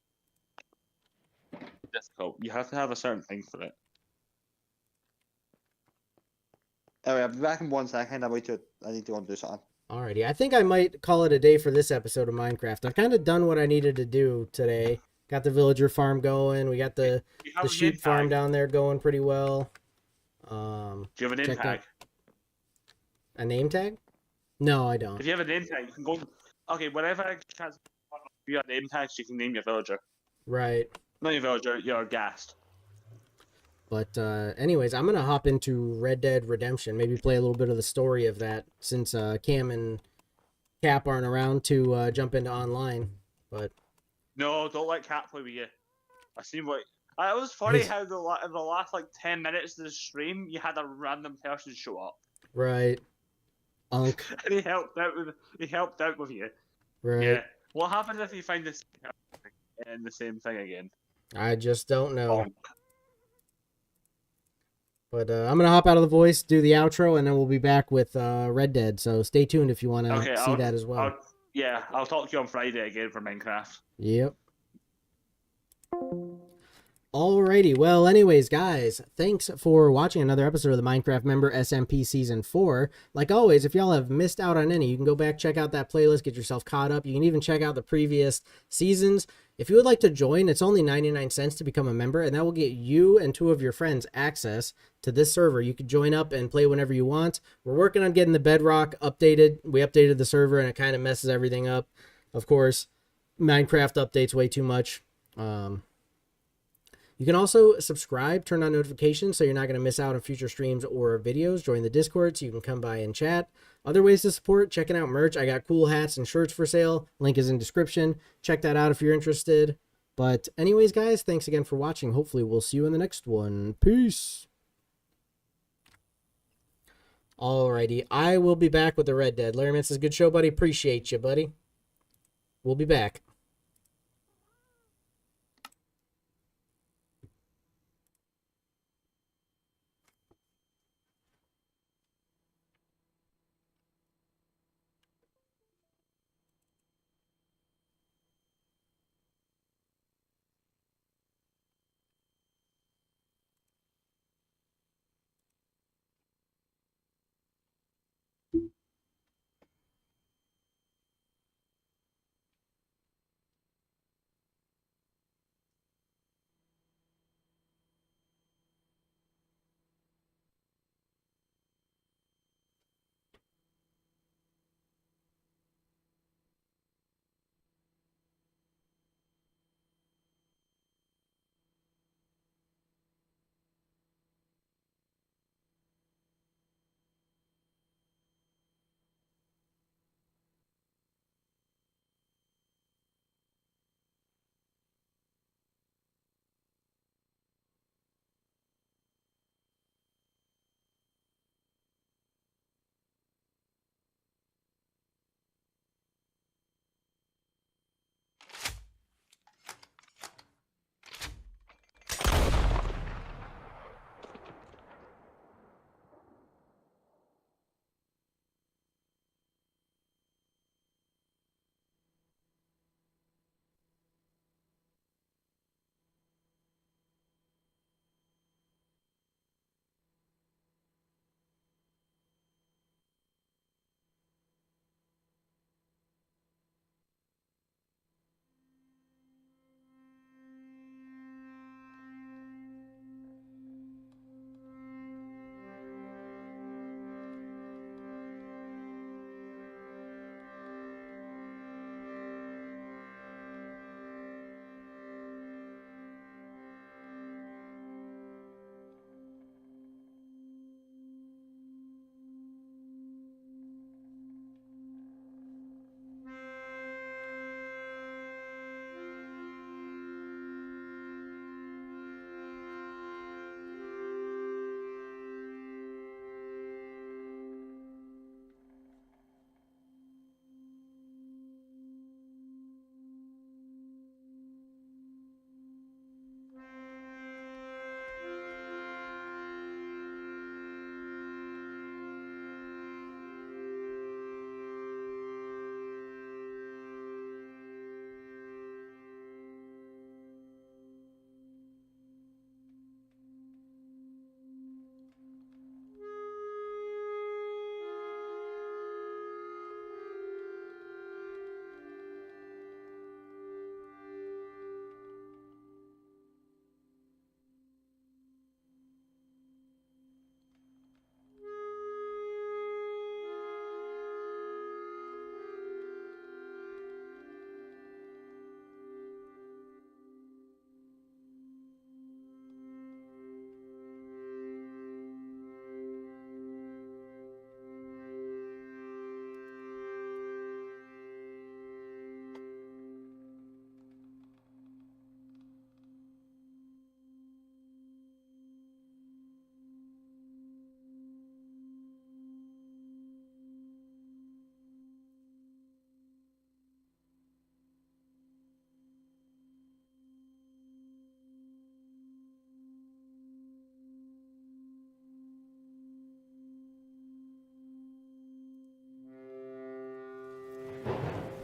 Difficult. You have to have a certain thing for it. Anyway, I'll be back in 1 second. I need to go and do something. Alrighty, I think I might call it a day for this episode of Minecraft. I've kind of done what I needed to do today. Got the villager farm going. We got the You have a name sheep farm tag. down there going pretty well. Do you have a name check tag? out- A name tag? No, I don't. If you have a name tag, you can go. Okay, whenever I chance you have name tags, you can name your villager. Right. Not your villager, your guest. But anyways, I'm gonna hop into Red Dead Redemption. Maybe play a little bit of the story of that since Cam and Cap aren't around to jump into online. But No, don't let Cat play with you. I seen what. It was funny He's- how in the last like 10 minutes of the stream, you had a random person show up, right, Unk. and he helped out with you. Right. Yeah. What happens if you find this and the same thing again? I just don't know. Oh, But I'm gonna hop out of the voice, do the outro, and then we'll be back with Red Dead. So stay tuned if you want to okay, see that as well. I'll talk to you on Friday again for Minecraft. Yep. Alrighty, well, anyways, guys, thanks for watching another episode of the Minecraft Member SMP Season 4. Like always, if y'all have missed out on any, you can go back, check out that playlist, get yourself caught up. You can even check out the previous seasons. If you would like to join, it's only 99 cents to become a member, and that will get you and 2 of your friends access to this server. You can join up and play whenever you want. We're working on getting the Bedrock updated. We updated the server, and it kind of messes everything up. Of course, Minecraft updates way too much. You can also subscribe, turn on notifications so you're not going to miss out on future streams or videos. Join the Discord so you can come by and chat. Other ways to support, checking out merch. I got cool hats and shirts for sale. Link is in description. Check that out if you're interested. But anyways, guys, thanks again for watching. Hopefully we'll see you in the next one. Peace. Alrighty, I will be back with the Red Dead. Larry Mintz, is a good show, buddy. Appreciate you, buddy. We'll be back.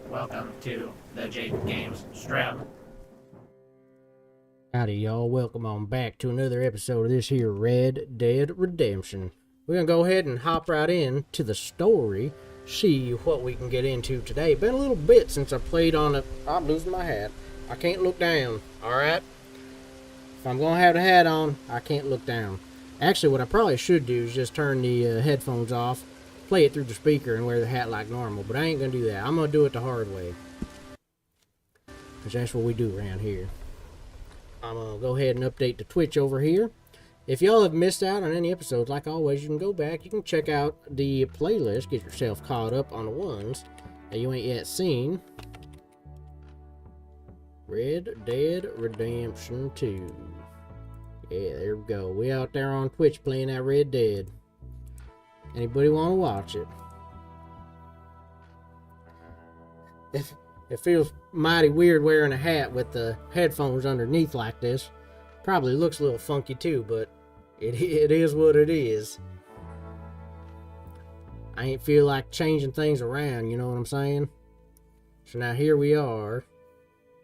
Welcome to the Jake Games Streb. Howdy, y'all. Welcome on back to another episode of this here Red Dead Redemption. We're going to go ahead and hop right in to the story, see what we can get into today. Been a little bit since I played on it. I'm losing my hat. I can't look down, alright? If I'm gonna have the hat on, I can't look down. Actually, what I probably should do is just turn the headphones off, play it through the speaker, and wear the hat like normal. But I ain't gonna do that. I'm gonna do it the hard way. Because that's what we do around here. I'm gonna go ahead and update the Twitch over here. If y'all have missed out on any episodes, like always, you can go back. You can check out the playlist, get yourself caught up on the ones that you ain't yet seen. Red Dead Redemption 2. Yeah, there we go. We out there on Twitch playing that Red Dead. Anybody want to watch it? It feels mighty weird wearing a hat with the headphones underneath like this. Probably looks a little funky too, but it is what it is. I ain't feel like changing things around, you know what I'm saying? So now here we are,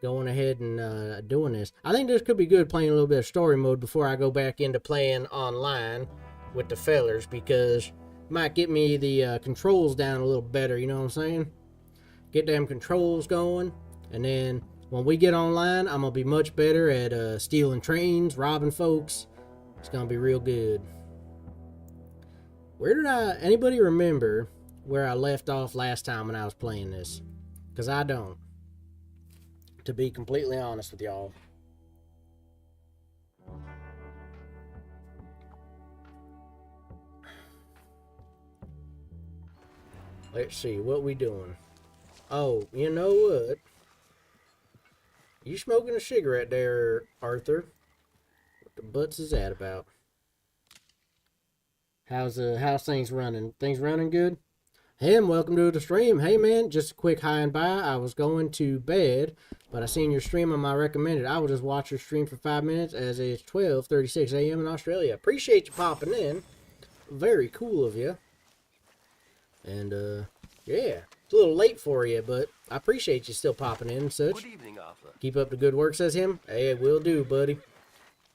going ahead and doing this. I think this could be good playing a little bit of story mode before I go back into playing online with the fellers, because it might get me the controls down a little better, you know what I'm saying? Get them controls going, and then when we get online, I'm gonna be much better at stealing trains, robbing folks. It's gonna be real good. Where did anybody remember where I left off last time when I was playing this? Because I don't, to be completely honest with y'all. Let's see, what we doing? Oh, you know what? You smoking a cigarette there, Arthur? What the butts is that about? How's things running? Things running good? Hey, welcome to the stream. Hey man, just a quick hi and bye. I was going to bed, but I seen your stream on my recommended. I will just watch your stream for 5 minutes as it's 12:36 a.m. in Australia. Appreciate you popping in. Very cool of you. And yeah. It's a little late for you, but I appreciate you still popping in and such. Good evening, Arthur. Keep up the good work, says him. Hey, will do, buddy.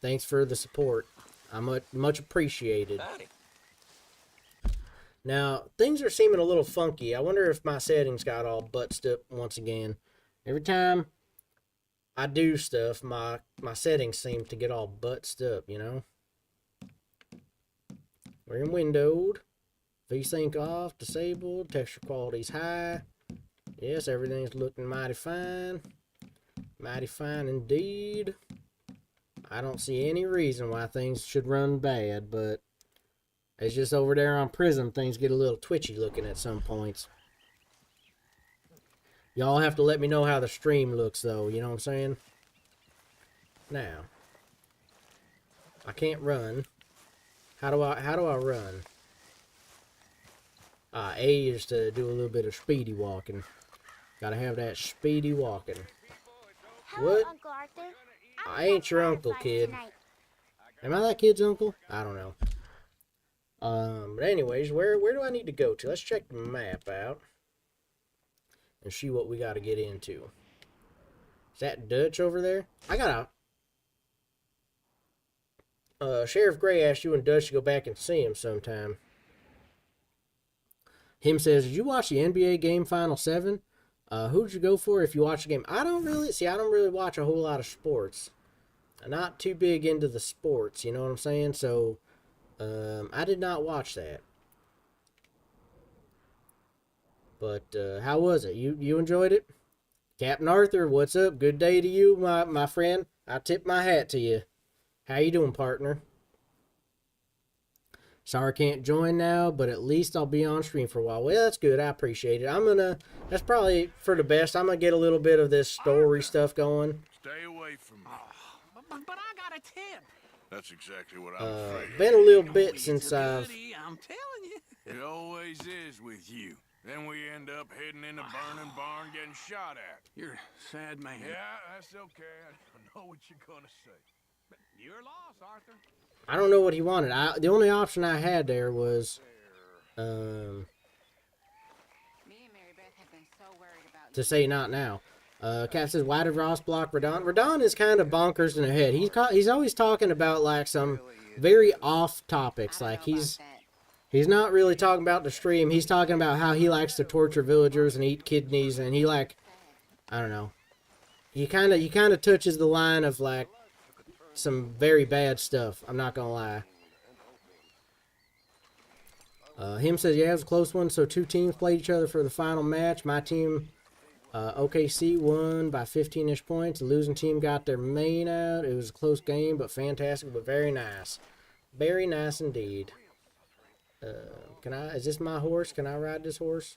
Thanks for the support. I much appreciated. Howdy. Now, things are seeming a little funky. I wonder if my settings got all buttsed up once again. Every time I do stuff, my settings seem to get all buttsed up, you know? We're in windowed. VSync off, disabled, texture quality's high. Yes, everything's looking mighty fine. Mighty fine indeed. I don't see any reason why things should run bad, but it's just over there on Prism, things get a little twitchy looking at some points. Y'all have to let me know how the stream looks though, you know what I'm saying? Now, I can't run. How do I run? A is to do a little bit of speedy walking. Gotta have that speedy walking. Hello, What? Uncle Arthur. I ain't your uncle, kid. Am I that kid's uncle? I don't know. But anyways, where do I need to go to? Let's check the map out and see what we gotta get into. Is that Dutch over there? I gotta... Sheriff Gray asked you and Dutch to go back and see him sometime. Him says, did you watch the NBA game Final 7? Who'd you go for if you watch the game? I don't really watch a whole lot of sports. I'm not too big into the sports, you know what I'm saying? So, I did not watch that. But, how was it? You enjoyed it? Captain Arthur, what's up? Good day to you, my friend. I tip my hat to you. How you doing, partner? Sorry I can't join now, but at least I'll be on stream for a while. Well, that's good. I appreciate it. That's probably for the best. I'm going to get a little bit of this story stuff going. Stay away from me. But I got a tip. That's exactly what I'm afraid of. Been a little bit since I've... I'm telling you. It always is with you. Then we end up heading in a burning barn getting shot at. You're a sad man. Yeah, that's okay. I know what you're gonna say. But you're lost, Arthur. I don't know what he wanted. The only option I had there was... Me and Mary Beth have been so worried about to say not now. Cat says, why did Ross block Radon? Radon is kind of bonkers in the head. He's always talking about like some very off topics. Like he's not really talking about the stream. He's talking about how he likes to torture villagers and eat kidneys, and he like, I don't know. he kind of touches the line of like some very bad stuff. I'm not gonna lie. Him says, yeah, it was a close one. So 2 teams played each other for the final match. My team, OKC, won by 15-ish points. The losing team got their main out. It was a close game, but fantastic, but very nice. Very nice indeed. Is this my horse? Can I ride this horse?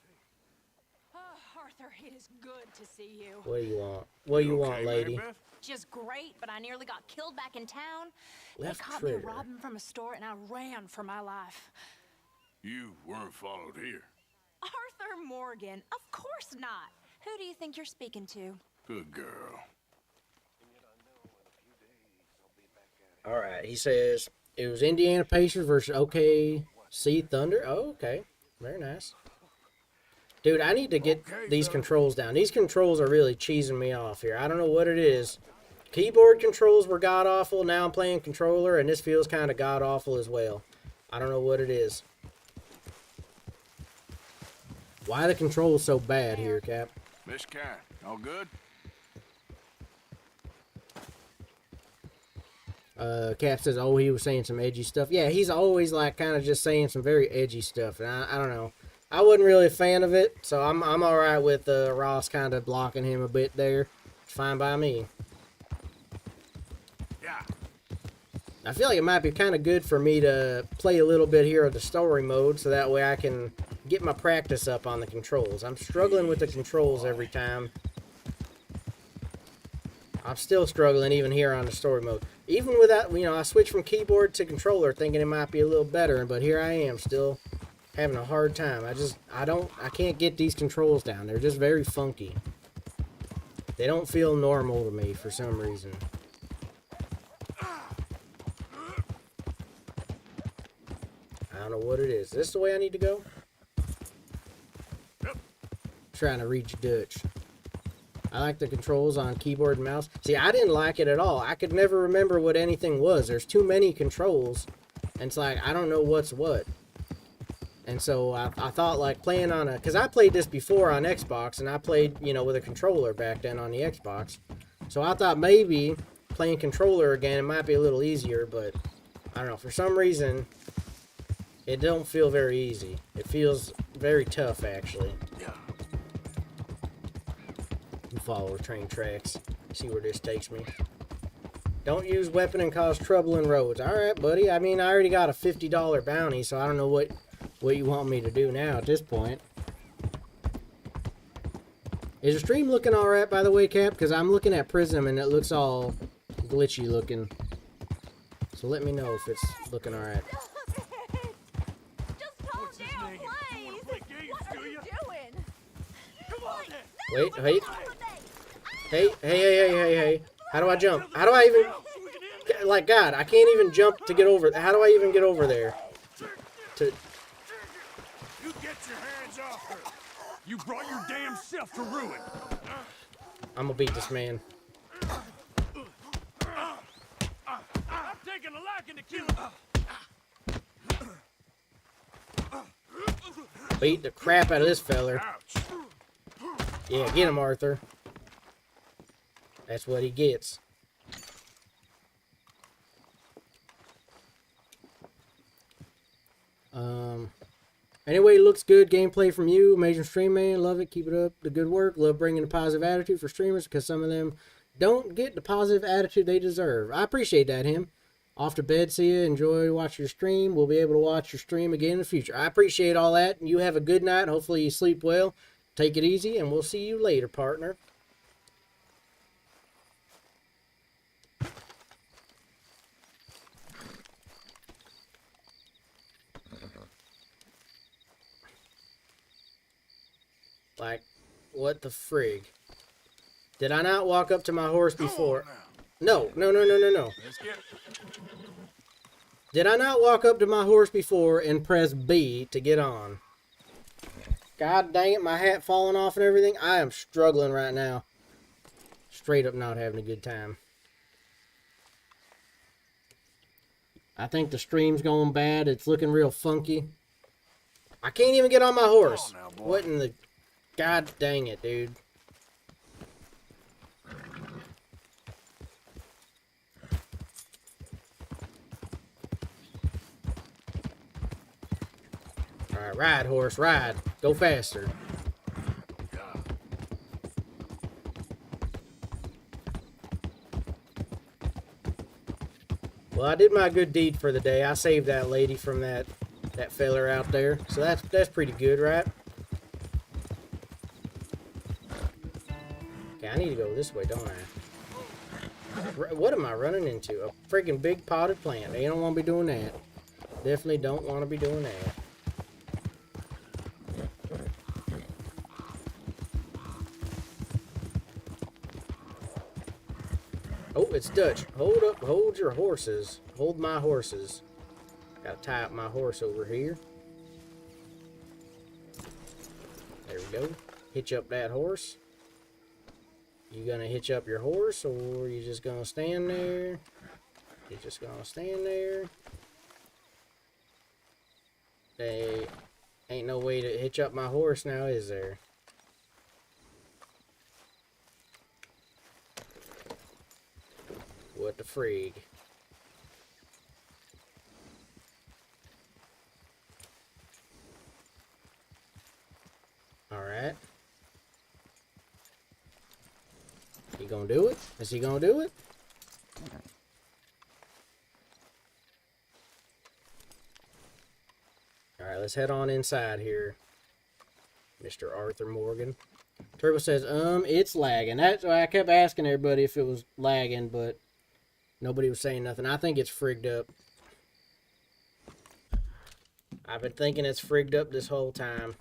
Oh, Arthur, it is good to see you. What do you want? What do you want, okay, lady? Mary Beth? Just great, but I nearly got killed back in town. Left They caught trigger. me robbing from a store, and I ran for my life. You weren't followed here. Arthur Morgan, of course not. Who do you think you're speaking to? Good girl. All right, he says it was Indiana Pacers versus OKC Thunder. Oh, okay. Very nice. Dude, I need to get these controls down. These controls are really cheesing me off here. I don't know what it is. Keyboard controls were god-awful. Now I'm playing controller, and this feels kind of god-awful as well. I don't know what it is. Why are the controls so bad here, Cap? Miss Cat, all good? Cap says, oh, he was saying some edgy stuff. Yeah, he's always, like, kind of just saying some very edgy stuff. And I don't know. I wasn't really a fan of it, so I'm alright with Ross kind of blocking him a bit there. It's fine by me. Yeah. I feel like it might be kind of good for me to play a little bit here of the story mode, so that way I can get my practice up on the controls. I'm struggling with the controls every time. I'm still struggling even here on the story mode. Even without, you know, I switched from keyboard to controller thinking it might be a little better, but here I am still having a hard time. I can't get these controls down. They're just very funky. They don't feel normal to me for some reason. I don't know what it is. Is this the way I need to go? Trying to reach Dutch. I like the controls on keyboard and mouse. See, I didn't like it at all. I could never remember what anything was. There's too many controls. And it's like, I don't know what's what. And so I thought like playing on because I played this before on Xbox, and I played, you know, with a controller back then on the Xbox. So I thought maybe playing controller again, it might be a little easier, but I don't know. For some reason, it don't feel very easy. It feels very tough, actually. Yeah. Follow the train tracks. See where this takes me. Don't use weapon and cause trouble in roads. Alright, buddy. I mean, I already got a $50 bounty, so I don't know what you want me to do now at this point. Is the stream looking alright, by the way, Cap? Because I'm looking at Prism, and it looks all glitchy looking. So let me know if it's looking alright. Just calm down, please. What are you doing? Come on then. Wait. Hey. How do I jump? How do I even... Like, God, I can't even jump to get over... How do I even get over there? You get your hands off her. You brought your damn self to ruin. I'm gonna beat this man. I'm taking a liking to killing. Beat the crap out of this feller. Ouch. Yeah, get him, Arthur. That's what he gets. Anyway, looks good. Gameplay from you. Amazing stream, man. Love it. Keep it up. The good work. Love bringing a positive attitude for streamers because some of them don't get the positive attitude they deserve. I appreciate that, him. Off to bed. See ya. Enjoy watching your stream. We'll be able to watch your stream again in the future. I appreciate all that. You have a good night. Hopefully you sleep well. Take it easy, and we'll see you later, partner. Like, what the frig? Did I not walk up to my horse before? No. Let's get... Did I not walk up to my horse before and press B to get on? God dang it, my hat falling off and everything. I am struggling right now. Straight up not having a good time. I think the stream's going bad. It's looking real funky. I can't even get on my horse. Come on now, boy. What in the... God dang it, dude. Alright, ride, horse, ride. Go faster. Well, I did my good deed for the day. I saved that lady from that feller out there. So that's pretty good, right? Okay, I need to go this way, don't I? What am I running into? A freaking big potted plant. You don't want to be doing that. Definitely don't want to be doing that. Oh, it's Dutch. Hold up. Hold your horses. Hold my horses. Gotta tie up my horse over here. There we go. Hitch up that horse. You gonna hitch up your horse, or you just gonna stand there? You're just gonna stand there. They ain't no way to hitch up my horse now, is there? What the frig? Alright. He gonna do it? Is he gonna do it? Alright, let's head on inside here. Mr. Arthur Morgan. Turbo says, it's lagging. That's why I kept asking everybody if it was lagging, but nobody was saying nothing. I think it's frigged up. I've been thinking it's frigged up this whole time.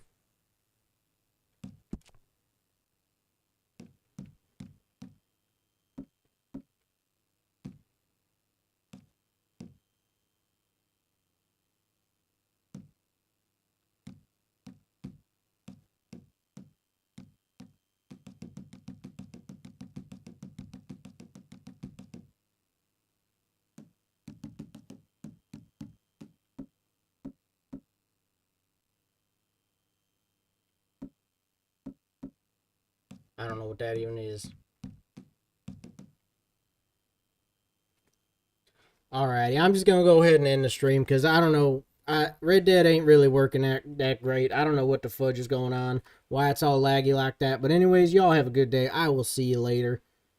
I don't know what that even is. Alrighty, I'm just gonna go ahead and end the stream because I don't know. Red Dead ain't really working that great. I don't know what the fudge is going on, why it's all laggy like that. But anyways, y'all have a good day. I will see you later.